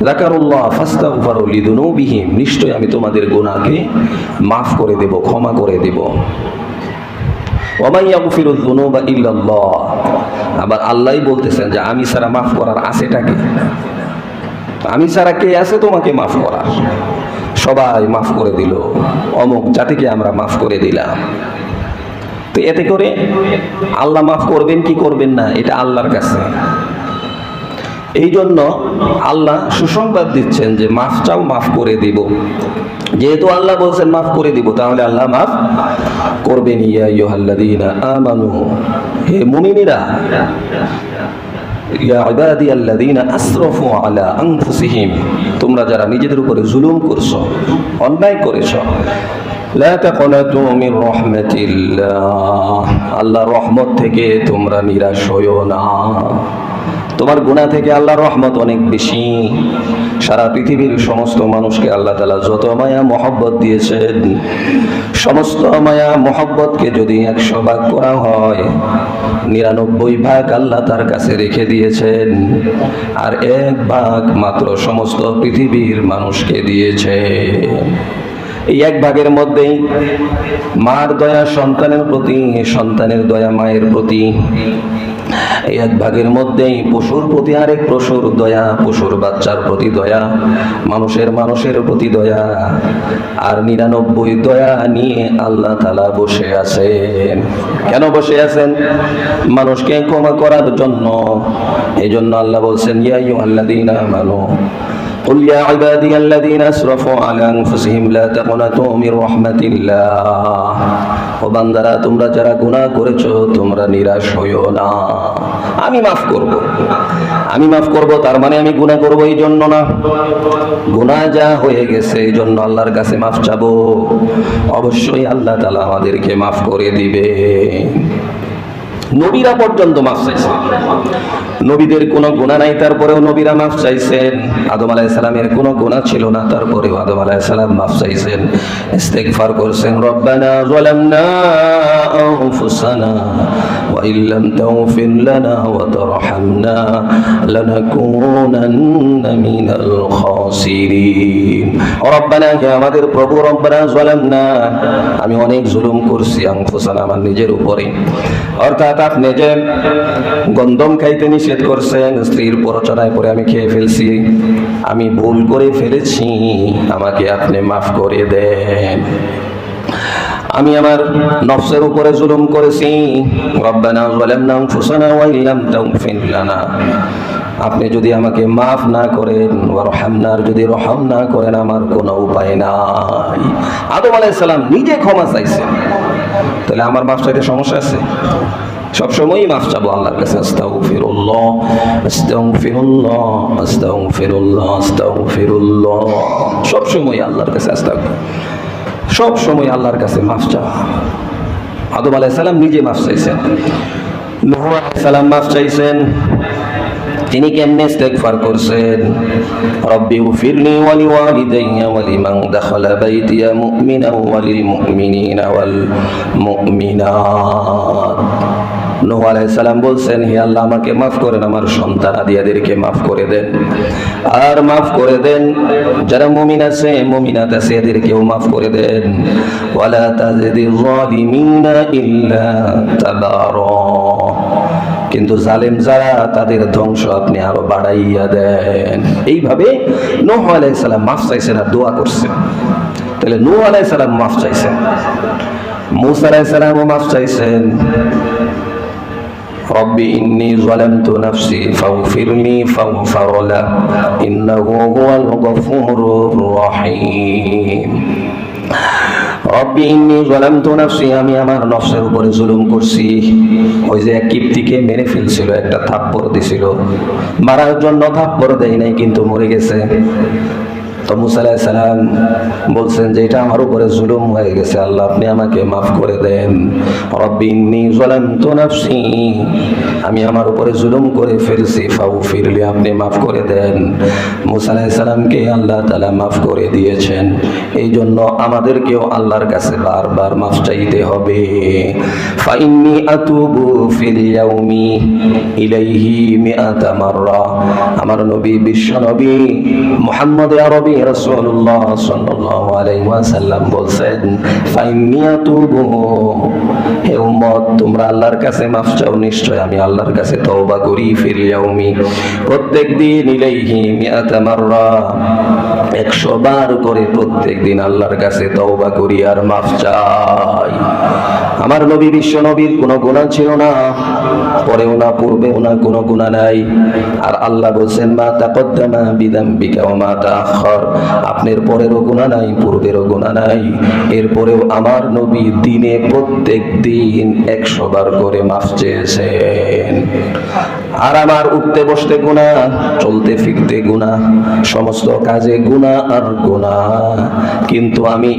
যাকারুল্লাহ ফাস্তাগফারু লিযুনুবিহিম, নিশ্চয় আমি তোমাদের গুনাহকে মাফ করে দেব, ক্ষমা করে দেব। ওয়া মান ইয়াগফিরুয যুনুবা ইল্লাল্লাহ, আবার আল্লাহই বলতেছেন যে আমি ছাড়া মাফ করার আছেটাকে? আমি ছাড়া কে আছে তোমাকে মাফ করার? সবাই মাফ করে দিল, অমুক জাতিকে আমরা মাফ করে দিলাম। তো এতে করে আল্লাহ মাফ করবেন কি করবেন না এটা আল্লাহর কাছে। এই জন্য আল্লাহ সুসংবাদ দিচ্ছেন যে মাফ চাও, মাফ করে দিব। যেহেতু আল্লাহ বলছেন মাফ করে দিব, তাহলে আল্লাহ মাফ করবেন। ইয়া আইয়ুহাল্লাযীনা আমানু, হে মুমিনেরা, ইয়া ইবাদিয়াল্লাযীনা আসরাফু আলা আনফুসিহিম, তোমরা যারা নিজেদের উপরে জুলুম করছো, অন্যায় করেছো, লা তাকুনাতু মির রাহমাতিল্লাহ, আল্লাহর রহমত থেকে তোমরা নিরাশ হইও না। তোমার গুনাহ থেকে আল্লাহর রহমত অনেক বেশি। সারা পৃথিবীর সমস্ত মানুষকে আল্লাহ তাআলা যত মায়া মহব্বত দিয়েছেন, সমস্ত মায়া মহব্বতকে যদি 100 ভাগ করা হয়, 99 ভাগ আল্লাহ তার কাছে রেখে দিয়েছেন, আর 1 ভাগ মাত্র সমস্ত পৃথিবীর মানুষকে দিয়েছে। এই 1 ভাগের মধ্যেই মার দয়া সন্তানের প্রতি, সন্তানের দয়া মায়ের প্রতি। এই 1 ভাগের মধ্যেই পশুর প্রতি আরেক পশুর দয়া, পশুর বাচ্চার প্রতি দয়া, মানুষের প্রতি দয়া, আর 99 দয়া নিয়ে আল্লাহ তাআলা বসে আছেন। কেন বসে আছেন? মানুষকে ক্ষমা করার জন্য। এই জন্য আল্লাহ বলছেন, ইয়া আইয়ুহাল্লাযীনা আমানু قل يا عبادي الذين اسرفوا على انفسهم لا تقنطوا من رحمة الله, ও বান্দারা, তোমরা যারা গুনাহ করেছো তোমরা নিরাশ হইও না, আমি মাফ করব। আমি মাফ করব তার মানে আমি গুনাহ করব এই জন্য না। গুনাহ যা হয়ে গেছে এই জন্য আল্লাহর কাছে মাফ চাবো, অবশ্যই আল্লাহ তাআলা আমাদেরকে মাফ করে দিবে। নবীরা পর্যন্ত মাফ চাইছেন, নবীদের কোনো গুনাহ নাই তারপরেও নবীরা মাফ চাইছেন। আদম আলাইহিস সালামের কোনো গুনাহ ছিল না তারপরেও আদম আলাইহিস সালাম মাফ চাইছেন, ইস্তিগফার করছেন। রব্বানা যালামনা আনফুসানা ওয়া ইল্লাম তাগফির লানা ওয়া তারহামনা লানাকুনান্না মিনাল খাসিরিন। রব্বানা, হে আমাদের প্রভু, রব্বানা যালামনা, আমি অনেক জুলুম করছি, আনফুসানা, আমার নিজের উপরে। অর্থাৎ আপনি যে গন্ধম খাইতে নিষেধ করছেন, স্ত্রীর প্ররোচনায় পরে আমি খেয়ে ফেলছি, আমি ভুল করে ফেলেছি, আমাকে আপনি মাফ করে দেন। আমি আমার নফসের উপরে জুলুম করেছি, রব্বানা যালামনা আনফুসানা ওয়া ইল্লাম তাগফির লানা, আপনি যদি আমাকে মাফ না করেন, ওয়ারহামনা, যদি রহম না করেন, আমার কোনো উপায় নাই। আদম আলাইহিস সালাম নিজে ক্ষমা চাইছেন, তাহলে আমার মাফ চাইতে সমস্যা আছে? সবসময়ই মাফ চাবো আল্লাহর কাছে। আস্তাগফিরুল্লাহ, আস্তাগফিরুল্লাহ, আস্তাগফিরুল্লাহ, আস্তাগফিরুল্লাহ, সবসময় আল্লাহর কাছে সবসময় আল্লাহর কাছে মাফ চাওয়া। আদম আলাইহিস সালাম নিজে মাফ চাইছেন, নূহ আলাইহিস সালাম মাফ চাইছেন। তিনি কেমনে ইস্তিগফার করছেন? রব্বি গফিরলি ওয়া লিওয়ালিদাইয়া ওয়া লিমান দাখালা বাইতিয়া মুমিনান ওয়া লিল মুমিনিনা ওয়াল মুমিনাত। নূহ আলাইহিস সালাম বলছেন, হে আল্লাহ, আমাকে মাফ করেন, আমার সন্তান আদিয়াদেরকে মাফ করে দেন, আর মাফ করে দেন যারা মুমিন আছে, মুমিনাত আছে, এদেরকেও মাফ করে দেন। ওয়ালা তাজিদিল যালিমিনা ইল্লা তাবারা, কিন্তু জালেম যারা, তাদের ধ্বংস আপনি আরো বাড়াইয়া দেন। এইভাবে নূহ আলাইহিস সালাম মাফ চাইছেন আর দোয়া করছেন। তাহলে নূহ আলাইহিস সালাম মাফ চাইছেন, মূসা আলাইহিস সালামও মাফ চাইছেন। রব্বি ইন্নী যালামতু নাফসি ফাগফিরলি ফাগফার লাহু ইন্নাহু হুয়াল গফুরুর রহিম। রব্বি ইন্নী যালামতু নাফসি, আমি আমার নফসের উপরে জুলুম করছি। ওই যে এক কিপ্তিকে মেরে ফেলছিল, একটা থাপ্পড় দিছিল, মারার জন্য থাপ্পড় দেয় নাই, কিন্তু মরে গেছে। তো মূসা আলাইহিস সালাম বলছেন যে এটা আমার উপরে জুলুম হয়ে গেছে, আল্লাহ আপনি আমাকে মাফ করে দেন। রব্বি ইন্নী যালামতু নাফসি, আমি আমার উপরে জুলুম করে ফেলছি, ফাগফিরলি, আপনি মাফ করে দেন। মূসা আলাইহিস সালামকে আল্লাহ তাআলা মাফ করে দিয়েছেন। এই জন্য আমাদেরকেও আল্লাহর কাছে বারবার মাফ চাইতে হবে। ফাইন্নী আতুবু ফিল ইয়াউমি ইলাইহি মিআতা মাররা, আমার নবী, বিশ্ব নবী মুহাম্মদ আরবি রাসূলুল্লাহ সাল্লাল্লাহু আলাইহি ওয়াসাল্লাম বলেন, ফাইন্নী আতুবু, হে উম্মত তোমরা আল্লাহর কাছে মাফ চাও, নিশ্চয় আমি আল্লাহর কাছে তওবা করি, ফিল ইয়াউমি, প্রত্যেকদিন, ইলাইহি মিআতা মাররা, 100 বার করে প্রত্যেকদিন আল্লাহর কাছে তওবা করি আর মাফ চাই। আমার নবী বিশ্ব নবীর কোনো গুনাহ ছিল না, পরেও না পূর্বেও না, কোনো গুনাহ নাই। আর আল্লাহ বলছেন, মা তাকদ্দামা বিযামবিকা ওয়া মা তাআখার, আপনার পরেরও গুনাহ নাই, পূর্বেরও গুনাহ নাই। এরপরেও আমার নবী দিনে প্রত্যেক দিন 100 বার করে মাফ চেয়েছেন। আর আমার উঠতে বসতে গুনাহ, চলতে ফিরতে গুনাহ, সমস্ত কাজে গুনাহ আর গুনাহ, কিন্তু আমি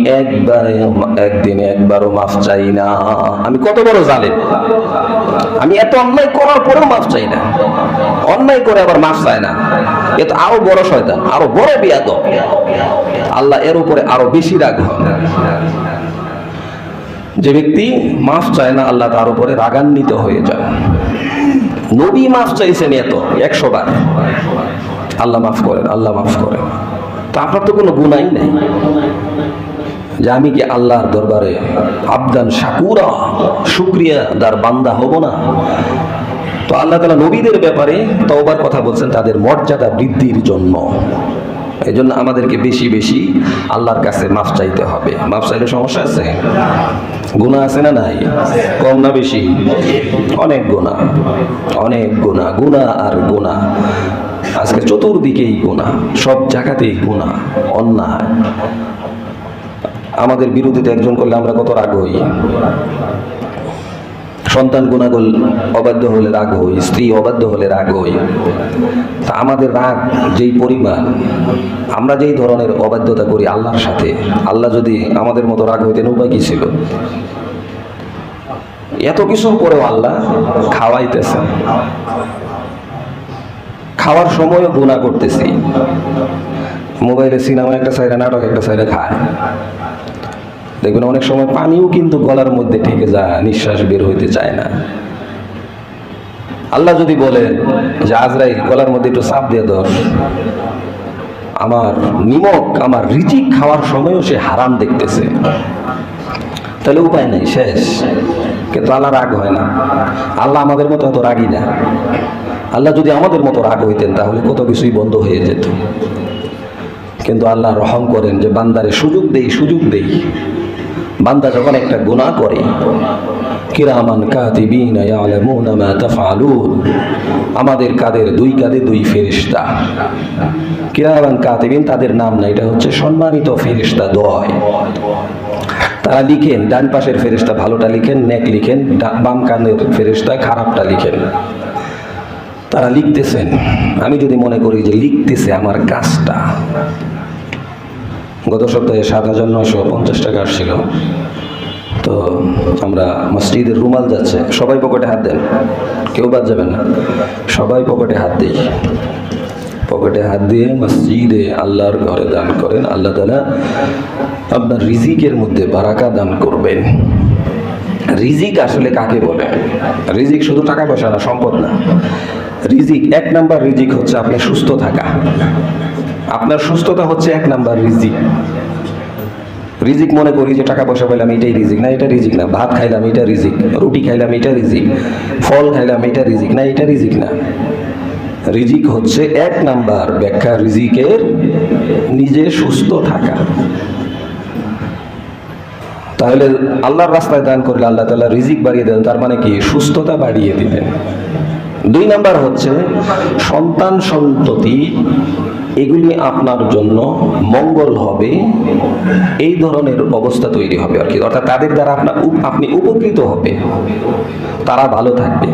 একদিনে একবারও মাফ চাই না। আমি কত বড় জালেম! আমি এত অন্যায় করার পরেও মাফ চাই না, অন্যায় করে আবার মাফ চায় না, এ তো আরো বড় শয়তান, আরো বড় বিয়াদব। আল্লাহ এর উপরে আরো বেশি রাগ হন। যে ব্যক্তি মাফ চায় না, আল্লাহ তার উপরে রাগান্বিত হয়ে যায়। নবী মাফ চাইছেন এত 100 বার, আল্লাহ মাফ করেন, আল্লাহ মাফ করেন। তা আপনার তো কোনো গুনাহই নেই যে আমি কি আল্লাহর দরবারে আবদান শাকুরা, শুকরিয়াদার বান্দা হব না? তো আল্লাহ তাআলা নবীদের ব্যাপারে তওবার কথা বলছেন তাদের মর্যাদা বৃদ্ধির জন্য। এই জন্য আমাদেরকে বেশি বেশি আল্লাহর কাছে মাফ চাইতে হবে। মাফ চাইলে সমস্যা আছে? গুনাহ আছে না নাই? কম না বেশি? অনেক গুনাহ, অনেক গুনাহ, গুনাহ আর গুনাহ। আজকে চতুর্দিকেই গুনাহ, সব জায়গাতেই গুনাহ, অন্যায়। আমাদের বিরোধিতা একজন করলে আমরা কত রাগ হই, সন্তান গুনাহ অবাধ্য হলে রাগ হই, স্ত্রী অবাধ্য হলে রাগ হই। তা আমাদের রাগ যেই পরিমাণ, আমরা যেই ধরনের অবাধ্যতা করি আল্লাহর সাথে, আল্লাহ যদি আমাদের মতো রাগ হইতেন উপায় কি ছিল? এত কিছুর পরেও আল্লাহ খাওয়াইতেছেন, খাওয়ার সময়ও গুনাহ করতেছি। মোবাইলে সিনেমা একটা সাইডে, নাটক একটা সাইডে খায়, দেখবেন অনেক সময় পানিও কিন্তু গলার মধ্যে ঠেকে যায়, নিঃশ্বাস বের হইতে চায় না। আল্লাহ যদি বলেন যে আজরাইল গলার মধ্যে একটু চাপ দিয়ে ধর, আমার নিমক, আমার রিজিক খাওয়ার সময়ও সে হারাম দেখতেছে, তাহলে উপায় নেই, শেষ। কিন্তু আল্লাহ রাগ হয় না, আল্লাহ আমাদের মতো এত রাগই না। আল্লাহ যদি আমাদের মতো রাগ হইতেন তাহলে কত কিছুই বন্ধ হয়ে যেত। কিন্তু আল্লাহ রহম করেন যে বান্দারে সুযোগ দেই। বান্দা যখন একটা গুনাহ করে, কিরামান কাতিবিনা ইয়ালামুনা মা তাফআলুন, আমাদের দুই কাঁধে দুই ফেরেশতা। কিরামান কাতিবিন, তাদের নাম না, এটা হচ্ছে সম্মানিত ফেরেশতা দ্বয়। তারা লিখেন, ডান পাশের ফেরেশতা ভালোটা লিখেন, নেক লিখেন, বাম কানের ফেরেশতা খারাপটা লিখেন। তারা লিখতেছেন। আমি যদি মনে করি যে লিখতেছে আমার কাজটা, গত সপ্তাহে 7,950 টাকা আসছিল, তো আমরা মসজিদের রুমাল যাচ্ছে, সবাই পকেটে হাত দেন, কেউ বাদ যাবেন না, সবাই পকেটে হাত দিই। পকেটে হাত দিয়ে মসজিদে আল্লাহর ঘরে দান করেন, আল্লাহ তাআলা আপনার রিজিকের মধ্যে বারাকা দান করবেন। রিজিক আসলে কাকে বলে? রিজিক শুধু টাকা পয়সা না, সম্পদ না। রিজিক 1 নাম্বার রিজিক হচ্ছে আপনার সুস্থ থাকা। আপনার সুস্থতা হচ্ছে 1 নাম্বার রিজিক। রিজিক মনে করি যে টাকা পয়সা পাইলাম এটাই রিজিক, না, এটা রিজিক না। ভাত খাইলাম এটা রিজিক, রুটি খাইলাম এটা রিজিক, ফল খাইলাম এটা রিজিক, না, এটা রিজিক না। রিজিক হচ্ছে 1 নাম্বার ব্যাখ্যা রিজিকের নিজে সুস্থ থাকা। তাহলে আল্লাহর রাস্তায় দান করলে আল্লাহ তাআলা রিজিক বাড়িয়ে দেন, তার মানে কি? সুস্থতা বাড়িয়ে দিবেন। 2 নাম্বার হচ্ছে সন্তান সন্ততি, এগুলি আপনার জন্য মঙ্গল হবে, এই ধরনের অবস্থা তৈরি হবে আর কি। অর্থাৎ তাদের দ্বারা আপনি উপকৃত হবে, তারা ভালো থাকবে।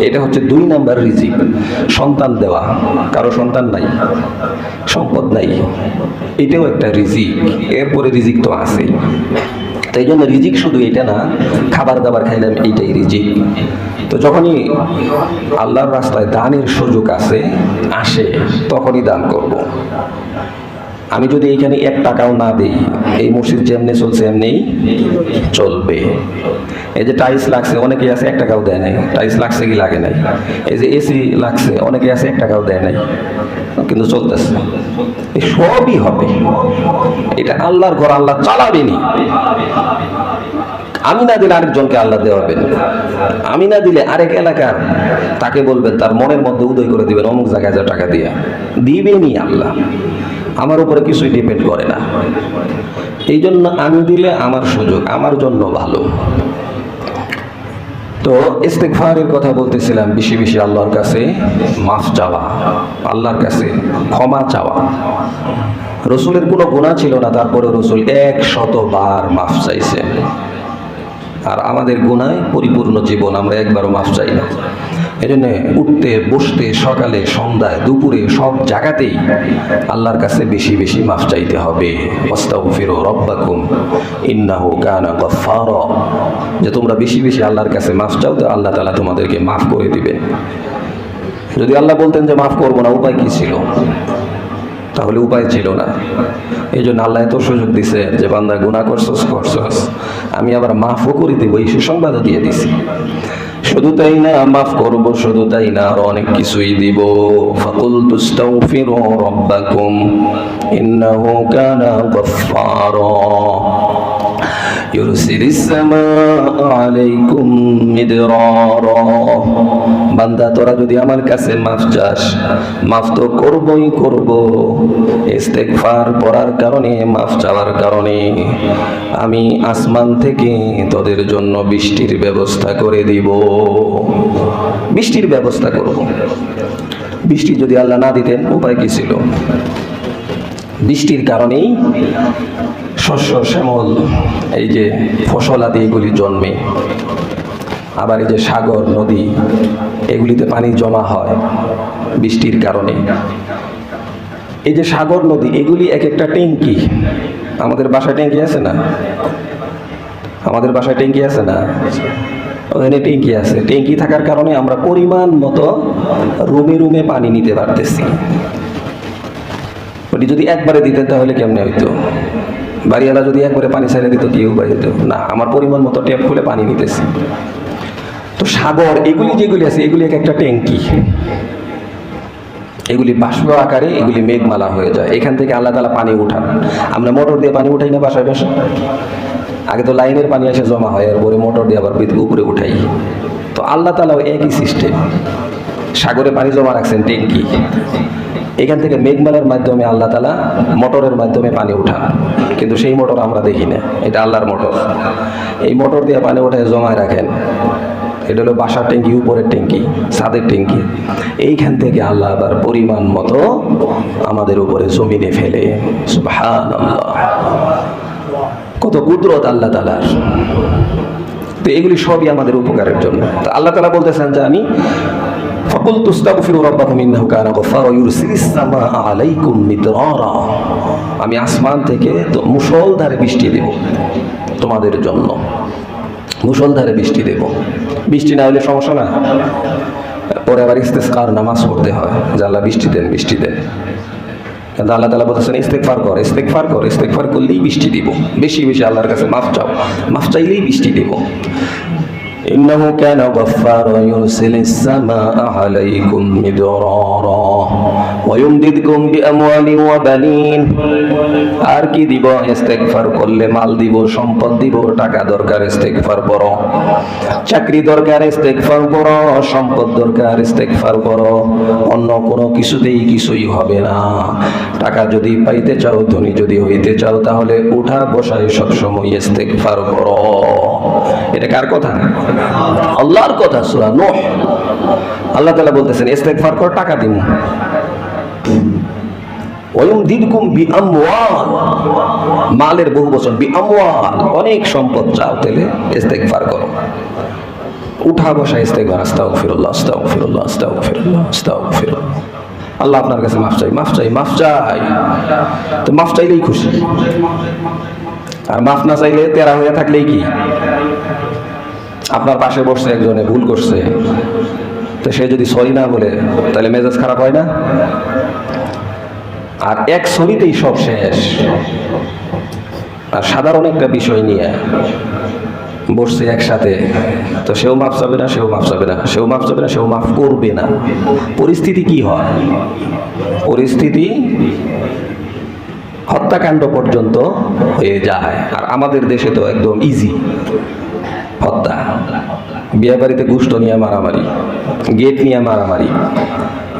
এটা হচ্ছে 2 নাম্বার রিজিক, সন্তান দেওয়া। কারো সন্তান নাই, সম্পদ নাই, এটাও একটা রিজিক। এরপরে রিজিক তো আছে। তাই জন্য রিজিক শুধু এটা না, খাবার দাবার খাইলাম এইটাই রিজিক। তো যখনই আল্লাহর রাস্তায় দানের সুযোগ আসে তখনই দান করব। আমি যদি এইখানে 1 টাকাও না দিই, এই মসজিদ যেমনি চলছে এমনিই চলবে। এই যে টাইলস লাগছে, অনেকে আছে 1 টাকাও দেয় নাই, টাইলস লাগছে কি লাগে নাই। এই যে এসি লাগছে, অনেকে আছে 1 টাকাও দেয় নাই, কিন্তু চলতেছে। এই সবই হবে, এটা আল্লাহর ঘর, আল্লাহ চালাবেনি। আমি না দিলে আরেকজনকে আল্লাহ দেওয়াবেন, আমি না দিলে আরেক এলাকার তাকে বলবেন, তার মনের মধ্যে উদয় করে দিবেন অমুক জায়গায় যা টাকা দিয়া দিবেনি আল্লাহ। আমার উপরে কিছুই ডিপেন্ড করে না। এই জন্য আমি দিলে আমার সুযোগ, আমার জন্য ভালো। তো ইস্তেগফারের কথা বলতেছিলাম, বেশি বেশি আল্লাহর কাছে মাফ চাওয়া, আল্লাহর কাছে ক্ষমা চাওয়া। রসুলের কোনো গুনাহ ছিল না, তারপরে রসুল 100 বার মাফ চাইছেন। আর আমাদের গুনায় পরিপূর্ণ জীবন, আমরা একবারও মাফ চাই না। এই জন্য উঠতে বসতে, সকালে সন্ধ্যায় দুপুরে সব জায়গাতেই আল্লাহর কাছে বেশি বেশি মাফ চাইতে হবে। আস্তাগফিরু রাব্বাকুম ইন্নাহু কানা গফফারা, যে তোমরা বেশি বেশি আল্লাহর কাছে মাফ চাও, তো আল্লাহ তাআলা তোমাদেরকে মাফ করে দিবেন। যদি আল্লাহ বলতেন যে মাফ করবো না, উপায় কি ছিল? তাহলে উপায় ছিল না। এই জন্য আল্লাহ এত সুযোগ দিছে যে বান্দা গুনাহ করছস, আমি আবার মাফও করে দেব, এই সুসংবাদও দিয়ে দিছি। শুধু তাই না, মাফ করব, শুধু তাই না, আর অনেক কিছুই দিব। ফাকুলতু আস্তাগফিরু রাব্বাকুম ইন্নাহু কানা গফফারা ইউরসিলিস সামাআ আলাইকুম মিদরারা। বান্দা, তোরা যদি আমার কাছে মাফ চাস, মাফ তো করবই করব। ইস্তেগফার পড়ার কারণে, মাফ চাওয়ার কারণে আমি আসমান থেকে তোদের জন্য বৃষ্টির ব্যবস্থা করে দিব। বৃষ্টির ব্যবস্থা করব। বৃষ্টি যদি আল্লাহ না দিতেন, উপায় কি ছিল? বৃষ্টির কারণেই শস্য শ্যামল, এই যে ফসলাদি এগুলি জন্মে। আবার এই যে সাগর নদী, এগুলিতে পানি জমা হয় বৃষ্টির কারণে। এই যে সাগর নদী, এগুলি এক একটা ট্যাঙ্কি। আমাদের বাসায় ট্যাঙ্কি আছে না? আমাদের বাসায় ট্যাঙ্কি আছে না? ওখানে ট্যাঙ্কি আছে। ট্যাঙ্কি থাকার কারণে আমরা পরিমাণ মতো রুমে রুমে পানি নিতে পারতেছি। ওটি যদি একবারে দিতেন তাহলে কেমনে হইতো? বাড়িওয়ালা যদি একবারে পানি ছেড়ে দিত, কি উপায় হইতো? না, আমার পরিমাণ মতো ট্যাপ খুলে পানি নিতেছি। তো সাগর এগুলি যেগুলি আছে, এগুলি এক একটা ট্যাঙ্কি। এগুলি বাষ্প আকারে, এগুলি মেঘমালা হয়ে যায়। এখান থেকে আল্লাহ তাআলা পানি উঠান। আমরা মোটর দিয়ে পানি উঠাই না বাসায় বাসায়? আগে তো লাইনের পানি এসে জমা হয়, আর পরে মোটর দিয়ে আবার উপরে উঠাই। তো আল্লাহ তাআলাও একই সিস্টেম, সাগরে পানি জমা রাখছেন ট্যাঙ্কি। এখান থেকে মেঘমালার মাধ্যমে আল্লাহ তাআলা মোটরের মাধ্যমে পানি উঠান। কিন্তু সেই মোটর আমরা দেখি না, এটা আল্লাহর মোটর। এই মোটর দিয়ে পানি উঠায় জমায় রাখেন। এটা হলো বাসার ট্যাঙ্কি, উপরের ট্যাঙ্কি, ছাদের ট্যাঙ্কি। এইখান থেকে আল্লাহ আবার পরিমাণ মতো আমাদের উপরে জমিনে ফেলে। সুবহানাল্লাহ, কত কুদরত আল্লাহ তাআলার। তো এগুলি সবই আমাদের উপকারের জন্য। তো আল্লাহ তাআলা বলতেছেন যে আমি ফাকুলতু আস্তাগফিরু রাব্বাকুম ইন্নাহু কানা গফফারা ইউরসিলিস সামাআ আলাইকুম মিদরারা, আমি আসমান থেকে তো মুষলধারে বৃষ্টি দেব তোমাদের জন্য। মুষলধারে বৃষ্টি দেব। বৃষ্টি না হলে সমস্যা না, পরে আবার ইস্তেসকার নামাজ পড়তে হয় যে আল্লাহ বৃষ্টি দেন, বৃষ্টি দেন। কিন্তু আল্লাহ তাআলা বলতেছেন ইস্তেগফার কর, ইস্তেগফার কর, ইস্তেগফার করলেই বৃষ্টি দিব। বেশি বেশি আল্লাহর কাছে মাফ চাও, মাফ চাইলেই বৃষ্টি দেব। ইন্নাহু কানা গফফারা ইউরসিলিস সামাআ আলাইকুম মিদরারা ওয়া ইউমদিদকুম বিআমওয়ালিন ওয়া বানিন। আর কি দিব? ইস্তেগফার করলে মাল দিব, সম্পদ দিব। টাকা দরকার, ইস্তেগফার করো। চাকরি দরকার, ইস্তেগফার করো। সম্পদ দরকার, ইস্তেগফার করো। অন্য কোনো কিছুতেই কিছুই হবে না। টাকা যদি পাইতে চাও, ধনী যদি হইতে চাও, তাহলে উঠা বসায় সবসময় ইস্তেগফার করো। এটা কার কথা? আল্লাহর কথা। সূরা নূহ, আল্লাহ তাআলা বলতেছেন ইস্তেগফার কর, টাকা দিন। ওয়ায়ুমদিদকুম বিআমওয়াল, মালের বহুবচন, বিআমওয়াল, অনেক সম্পদ চাও, তাহলে ইস্তেগফার করো। উঠা বসা ইস্তেগফার, আস্তাগফিরুল্লাহ, আস্তাগফিরুল্লাহ, আস্তাগফিরুল্লাহ, আস্তাগফিরুল্লাহ। আল্লাহ আপনার কাছে মাফ চাই, মাফ চাই, মাফ চাই। তো মাফ চাইলেই খুশি, আর মাফ না চাইলে তেরা হয়ে থাকলেই কি? আপনার পাশে বসছে একজনে, ভুল করছে, তো সে যদি সরি না বলে, তাহলে মেজাজ খারাপ হয় না? আর এক ছবিতেই সব শেষ। আর সাধারণ একটা বিষয় নিয়ে বসছে একসাথে, তো সেও মাফ চাবে না, সেও মাফ চাবে না, সেও মাফ চাবে না, সেও মাফ করবে না। পরিস্থিতি কি হয়? পরিস্থিতি হত্যাকাণ্ড পর্যন্ত হয়ে যায়। আর আমাদের দেশে তো একদম ইজি হত্যা। বিয়ে বাড়িতে গোশত নিয়ে মারামারি, গেট নিয়ে মারামারি,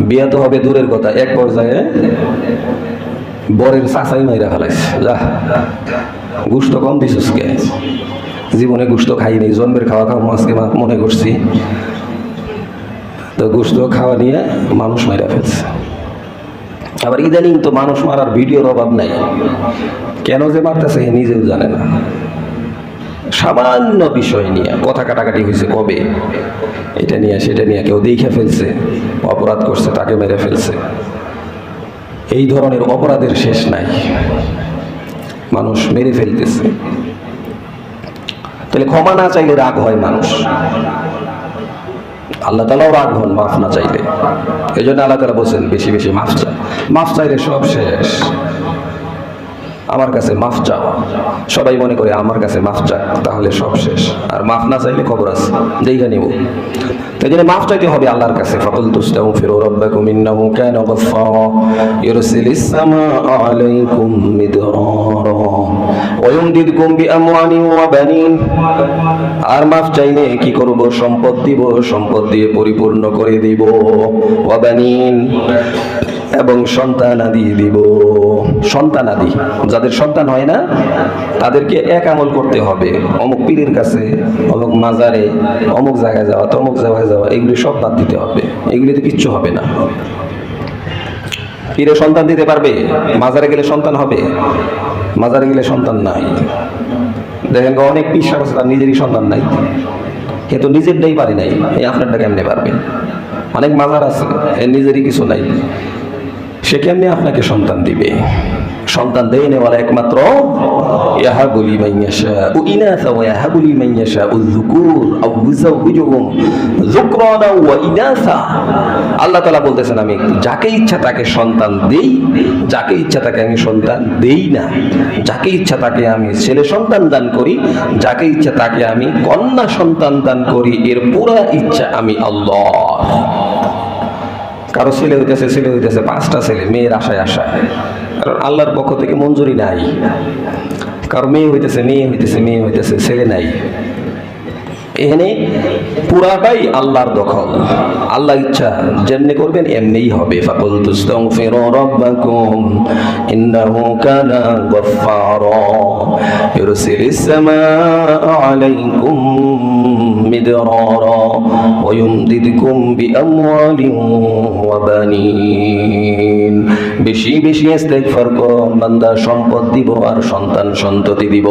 বিয়ে তো হবে দূরের কথা, এক পর্যায়ে বরের চাচাই মাইরা ফেলাইছে। যা গোশত কম দিছিস কে? জীবনে গোশত খাই নেই, জন্মের খাওয়া খাওয়া আজকে মনে করছি। তো গোশত খাওয়া নিয়ে মানুষ মাইরা ফেলছে। আবার ইদানিং তো মানুষ মারার ভিডিওর অভাব নাই, কেন যে মারতেছে নিজেও জানে না। সামান্য বিষয় নিয়ে কথা কাটাকাটি হয়েছে, কবে এটা নিয়ে সেটা নিয়ে কেউ দেখে ফেলছে, অপরাধ করছে, তাকে মেরে ফেলছে। এই ধরনের অপরাধের শেষ নাই, মানুষ মেরে ফেলতেছে। তাহলে ক্ষমা না চাইলে রাগ হয় মানুষ, আল্লাহ তাআলাও রাগ হন মাফ না চাইলে। এই জন্য আল্লাহ তাআলা বলছেন বেশি বেশি মাফ চাই, মাফ চাইলে সব শেষ। আমার কাছে মাফ চাও, সবাই মনে করে আমার কাছে মাফ চাক, তাহলে সব শেষ। আর মাফ না চাইলে খবর আছে, যেইখানে নিব। তাই জন্য মাফ চাইতে হবে আল্লাহর কাছে। ফাকুলতু আস্তাগফিরু রাব্বাকুম ইন্নাহু কানা গাফফারা ইউরসিলিস সামাআ আলাইকুম মিদরারা ওয়া ইউমদিদকুম বিআমওয়ালিন ওয়া বানিন। আর মাফ চাইলে কি করব? সম্পদ দিব, সম্পদ দিয়ে পরিপূর্ণ করে দিব। ওয়া বানিন, এবং সন্তানাদি দিব। সন্তানাদি, যাদের সন্তান হয় না তাদেরকে এক আমল করতে হবে। অমুক পীরের কাছে, অমুক মাজারে, অমুক জায়গায় যাওয়া, তমুক জায়গায় যাওয়া, এগুলি সব বাদ দিতে হবে। এগুলিতে কিচ্ছু হবে না। পীরে সন্তান দিতে পারবে, মাজারে গেলে সন্তান হবে? মাজারে গেলে সন্তান নাই। দেখেন অনেক পীর সাহেব আছে, তার নিজেরই সন্তান নাই, কিন্তু নিজেরটাই পারে নাই, এই আপনারটা কেমনে পারবে? অনেক মাজার আছে, এর নিজেরই কিছু নাই, সে কেমনে আপনাকে সন্তান দিবে? সন্তান দেয় নেওয়ালা একমাত্র ইয়াহাবু লিমান ইয়াশাউ ইনাসা ওয়া ইয়াহাবু লিমান ইয়াশাউ যুকুর আও ইউযাওবিজুহুম যুকরানা ওয়া ইনাসা। আল্লাহ তাআলা বলতেছেন আমি যাকে ইচ্ছা তাকে সন্তান দেই, যাকে ইচ্ছা তাকে আমি সন্তান দেই না। যাকে ইচ্ছা তাকে আমি ছেলে সন্তান দান করি, যাকে ইচ্ছা তাকে আমি কন্যা সন্তান দান করি। এর পুরা ইচ্ছা আমি আল্লাহ। কারো ছেলে হইতেছে, ছেলে হইতেছে, 5টা ছেলে, মেয়ের আশায় আশায়, কারণ আল্লাহর পক্ষ থেকে মঞ্জুরি নাই। কারো মেয়ে হইতেছে, মেয়ে হইতেছে, মেয়ে হইতেছে, ছেলে নাই। এখানে পুরাটাই আল্লাহর দখল। আল্লাহ ইচ্ছা যেমনি করবেন এমনিই হবে। ফাকুলতু আস্তাগফিরু রাব্বাকুম ইন্নাহু কানা গাফফারা ইউরসিলিস সামাআ আলাইকুম মিদরারা ওয়া ইউমদিদকুম বিআমওয়ালিন ওয়া বানিন। বেশি বেশি ইস্তেগফার করো বান্দা, সম্পদ দিব আর সন্তান সন্ততি দিব।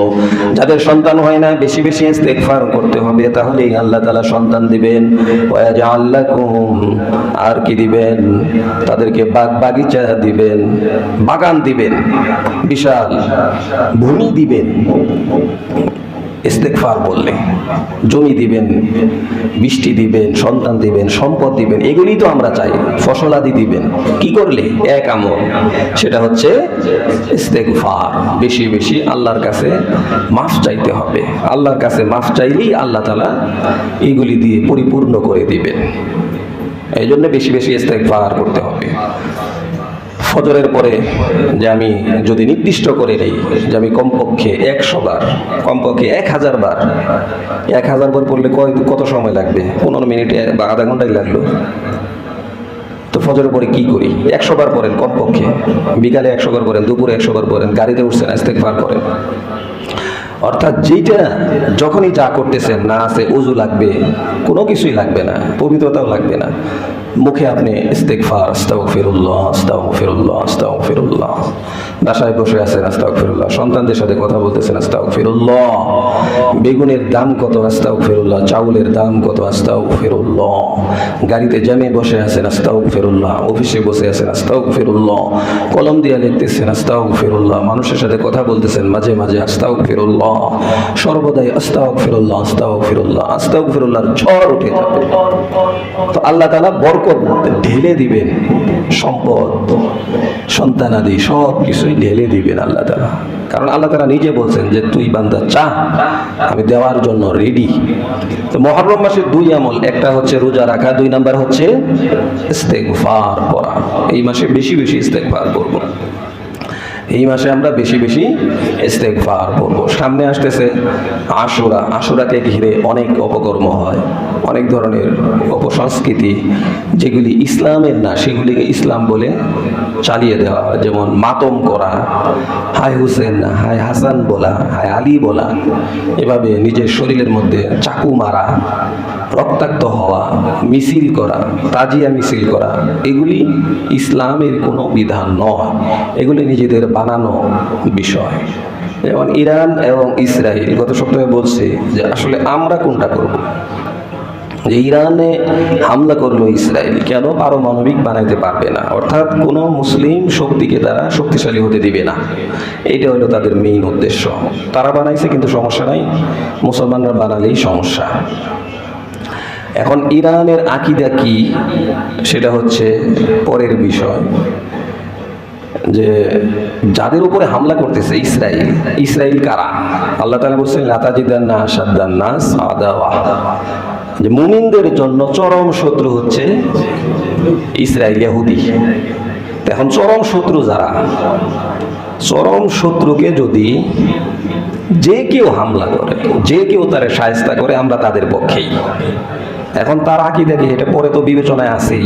যাদের সন্তান হয় না বেশি বেশি ইস্তেগফার করতে হবে, তাহলেই আল্লাহ তাআলা সন্তান দিবেন। ওয়াজআল লাকুম, আর কি দিবেন? তাদেরকে বাগ বাগিচা দিবেন, বাগান দিবেন, বিশাল ভূমি দিবেন। ইস্তেগফার বললে জমি দিবেন, বৃষ্টি দিবেন, সন্তান দিবেন, সম্পদ দিবেন, এগুলি তো আমরা চাই। ফসলাদি দিবেন, কি করলে? এক আমল, সেটা হচ্ছে ইস্তেগফার। বেশি বেশি আল্লাহর কাছে মাফ চাইতে হবে। আল্লাহর কাছে মাফ চাইলেই আল্লাহ তাআলা এগুলি দিয়ে পরিপূর্ণ করে দিবেন। এই জন্য বেশি বেশি ইস্তেগফার করতে হবে। ফজরের পরে যে আমি যদি নির্দিষ্ট করে নেই যে আমি কমপক্ষে 100 বার, কমপক্ষে 1000 বার, 1000 বার পড়লে কত সময় লাগবে? 15 মিনিটে বা আধা ঘন্টাই লাগলো। তো ফজরের পরে কি করি? 100 বার পড়েন কমপক্ষে, বিকালে 100 বার পড়েন, দুপুরে 100 বার পড়েন, গাড়িতে উঠছেন ইস্তেগফার করেন। অর্থাৎ যেটা যখনই যা করতেছেন, না আছে ওযু লাগবে, কোনো কিছুই লাগবে না, পবিত্রতাও লাগবে না, মুখে আপনি ইস্তেগফার, আস্তাগফিরুল্লাহ, আস্তাগফিরুল্লাহ, আস্তাগফিরুল্লাহ। বাসায় বসে আছেন আস্তাগফিরুল্লাহ, সন্তানদের সাথে কথা বলতেছেন আস্তাগফিরুল্লাহ, বেগুনের দাম কত, আস্তাগফিরুল্লাহ, চাউলের দাম কত, আস্তাগফিরুল্লাহ, গাড়িতে জ্যামে বসে আছেন, আস্তাগফিরুল্লাহ, অফিসে বসে আছেন, আস্তাগফিরুল্লাহ, কলম দিয়ে লিখতেছেন, আস্তাগফিরুল্লাহ, মানুষের সাথে কথা বলতেছেন মাঝে মাঝে, আস্তাগফিরুল্লাহ, সর্বদাই আস্তাগফিরুল্লাহ, আস্তাগফিরুল্লাহ, আস্তাগফিরুল্লাহর ঝড় উঠে যাবে। তো আল্লাহ তাআলা বরকত ঢেলে দিবেন, সম্পদ, সন্তানাদি সব কিছুই ঢেলে দিবেন আল্লাহ তাআলা। কারণ আল্লাহ তাআলা নিজে বলছেন যে তুই বান্দা চা, আমি দেওয়ার জন্য রেডি। তো মুহররম মাসের দুই আমল, একটা হচ্ছে রোজা রাখা, দুই নাম্বার হচ্ছে ইস্তেগফার করা। এই মাসে বেশি বেশি ইস্তেগফার করব। এই মাসে আমরা বেশি বেশি ইস্তেগফার করব। সামনে আসতেছে আশুরা, আশুরাকে ঘিরে অনেক অপকর্ম হয়, অনেক ধরনের অপসংস্কৃতি যেগুলি ইসলামের না সেগুলিকে ইসলাম বলে চালিয়ে দেওয়া হয়। যেমন মাতম করা, হায় হুসেন, হায় হাসান বলা, হায় আলী বলা, এভাবে নিজের শরীরের মধ্যে চাকু মারা, রক্তাক্ত হওয়া, মিছিল করা, তাজিয়া মিছিল করা, এগুলি ইসলামের কোনো বিধান নয়, এগুলি নিজেদের বানানো বিষয়। যেমন ইরান এবং ইসরায়েল গত সপ্তাহে বলছে যে আসলে আমরা কোনটা করব, যে ইরানে হামলা করলো ইসরায়েল, কেন পারমাণবিক বানাইতে পারবে না, অর্থাৎ কোনো মুসলিম শক্তিকে তারা শক্তিশালী হতে দিবে না, এইটা হলো তাদের মেইন উদ্দেশ্য। তারা বানাইছে কিন্তু সমস্যা নাই, মুসলমানরা বানালেই সমস্যা। এখন ইরানের আকীদা কি সেটা হচ্ছে পরের বিষয়, যে যাদের উপরে হামলা করতেছে ইসরায়েল, ইসরায়েল কারা? আল্লাহ তাআলা বলছেন লাতাজিদান্না আশাদ্দান নাস আদাওয়া, যে মুমিনদের জন্য চরম শত্রু হচ্ছে ইসরায়েল, ইহুদি। এখন চরম শত্রু যারা, চরম শত্রুকে যদি যে কেউ হামলা করে, যে কেউ তারে শায়েস্তা করে, আমরা তাদের পক্ষেই। এখন তার আকীদা কি এটা পরে তো বিবেচনায় আছেই।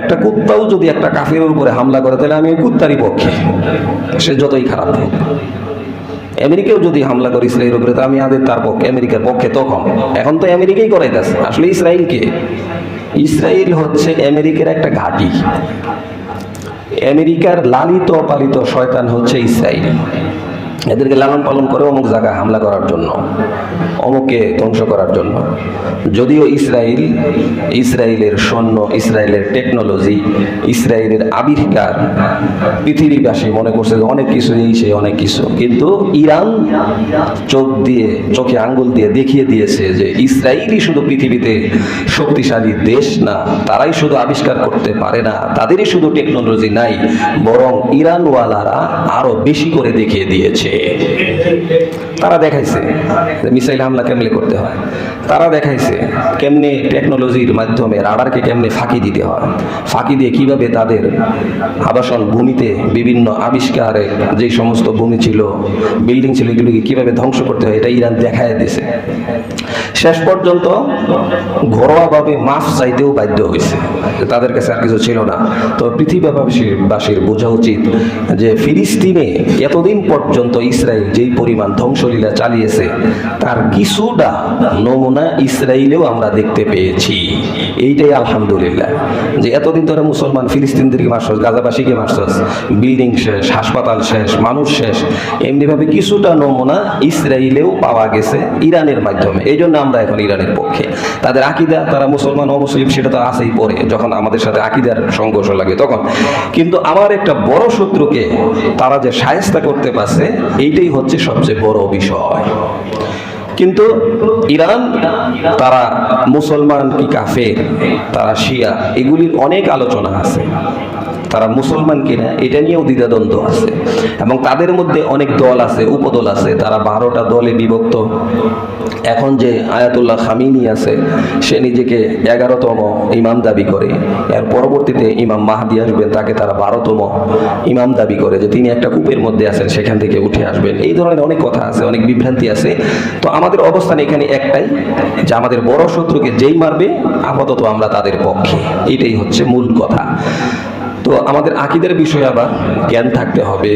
একটা কুত্তাও যদি একটা কাফিরের উপরে হামলা করে তাহলে আমি ওই কুত্তারই পক্ষে, সে যতই খারাপ হোক। আমেরিকাও যদি হামলা করে ইসরায়েলের উপরে, তো আমি তার পক্ষে, আমেরিকার পক্ষে। তখন এখন তো আমেরিকাই করাইতেছে আসলে ইসরায়েলকে। ইসরায়েল হচ্ছে আমেরিকার একটা ঘাঁটি, আমেরিকার লালিত পালিত শয়তান হচ্ছে ইসরায়েল। এদেরকে লালন পালন করে অমুক জায়গায় হামলা করার জন্য, অমুককে ধ্বংস করার জন্য। যদিও ইসরায়েল, ইসরায়েলের সৈন্য, ইসরায়েলের টেকনোলজি, ইসরায়েলের আবিষ্কার পৃথিবীবাসী মনে করছে যে অনেক কিছু, এই সে অনেক কিছু, কিন্তু ইরান চোখে আঙ্গুল দিয়ে দেখিয়ে দিয়েছে যে ইসরায়েলই শুধু পৃথিবীতে শক্তিশালী দেশ না, তারাই শুধু আবিষ্কার করতে পারে না, তাদেরই শুধু টেকনোলজি নাই, বরং ইরানওয়ালারা আরো বেশি করে দেখিয়ে দিয়েছে। তারা দেখাইছে মিসাইল হামলা কেমনে করতে হয়, তারা দেখাইছে কেমনে টেকনোলজির মাধ্যমে রাডারকে কেমনে ফাঁকি দিতে হয়, ফাঁকি দিয়ে কিভাবে তাদের আবাসন ভূমিতে বিভিন্ন আবিষ্কারে যে সমস্ত ভূমি ছিল, বিল্ডিং ছিল, এগুলোকে কিভাবে ধ্বংস করতে হয়, এটা ইরান দেখায় দিয়েছে। শেষ পর্যন্ত ঘরোয়াভাবে মাফ চাইতেও বাধ্য হয়েছে, তাদের কাছে আর কিছু ছিল না। তো পৃথিবীবাসীর বোঝা উচিত যে ফিলিস্তিনে এতদিন পর্যন্ত ইসরায়েল যেই পরিমাণ ধ্বংসলীলা চালিয়েছে, তার কিছুটা নমুনা ইসরায়েলেও আমরা দেখতে পেয়েছি। এইটাই আলহামদুলিল্লাহ, যে এতদিন ধরে মুসলমান ফিলিস্তিনদেরকে মারছস, গাজাবাসীকে মারছস, বিল্ডিং শেষ, হাসপাতাল শেষ, মানুষ শেষ, এমনিভাবে কিছুটা নমুনা ইসরায়েলেও পাওয়া গেছে ইরানের মাধ্যমে। এই জন্য আমরা এখন ইরানের পক্ষে। তাদের আকীদা, তারা মুসলমান অমুসলিম সেটা তো আছেই পরে, যখন আমাদের সাথে আকীদার সংঘর্ষ লাগে তখন। কিন্তু আমার একটা বড় শত্রুকে তারা যে শায়েস্তা করতে পারছে, এইটাই হচ্ছে সবচেয়ে বড় বিষয়। কিন্তু ইরান, তারা মুসলমান কি কাফের, তারা শিয়া, এগুলির অনেক আলোচনা আছে। তারা মুসলমান কিনা এটা নিয়েও দ্বিধাদ্বন্দ্ব আছে, এবং তাদের মধ্যে অনেক দল আছে, উপদল আছে, তারা 12টা দলে বিভক্ত। এখন যে আয়াতুল্লাহ খামিনি আছে, সে নিজেকে 11তম ইমাম দাবি করে। এর পরবর্তীতে ইমাম মাহদি আসবেন, তাকে তারা 12তম ইমাম দাবি করে, যে তিনি একটা কূপের মধ্যে আছেন, সেখান থেকে উঠে আসবেন। এই ধরনের অনেক কথা আছে, অনেক বিভ্রান্তি আছে। তো আমাদের অবস্থান এখানে একটাই, যে আমাদের বড় শত্রুকে যেই মারবে আপাতত আমরা তাদের পক্ষে, এটাই হচ্ছে মূল কথা। তো আমাদের আকীদার বিষয়ে আবার জ্ঞান থাকতে হবে,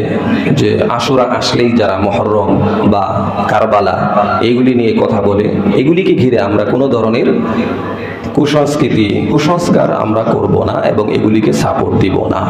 যে আশুরা আসলেই যারা মুহররম বা কারবালা এগুলি নিয়ে কথা বলে, এগুলিকে ঘিরে আমরা কোনো ধরনের কুসংস্কার আমরা করব না এবং এগুলিকে সাপোর্ট দিব না।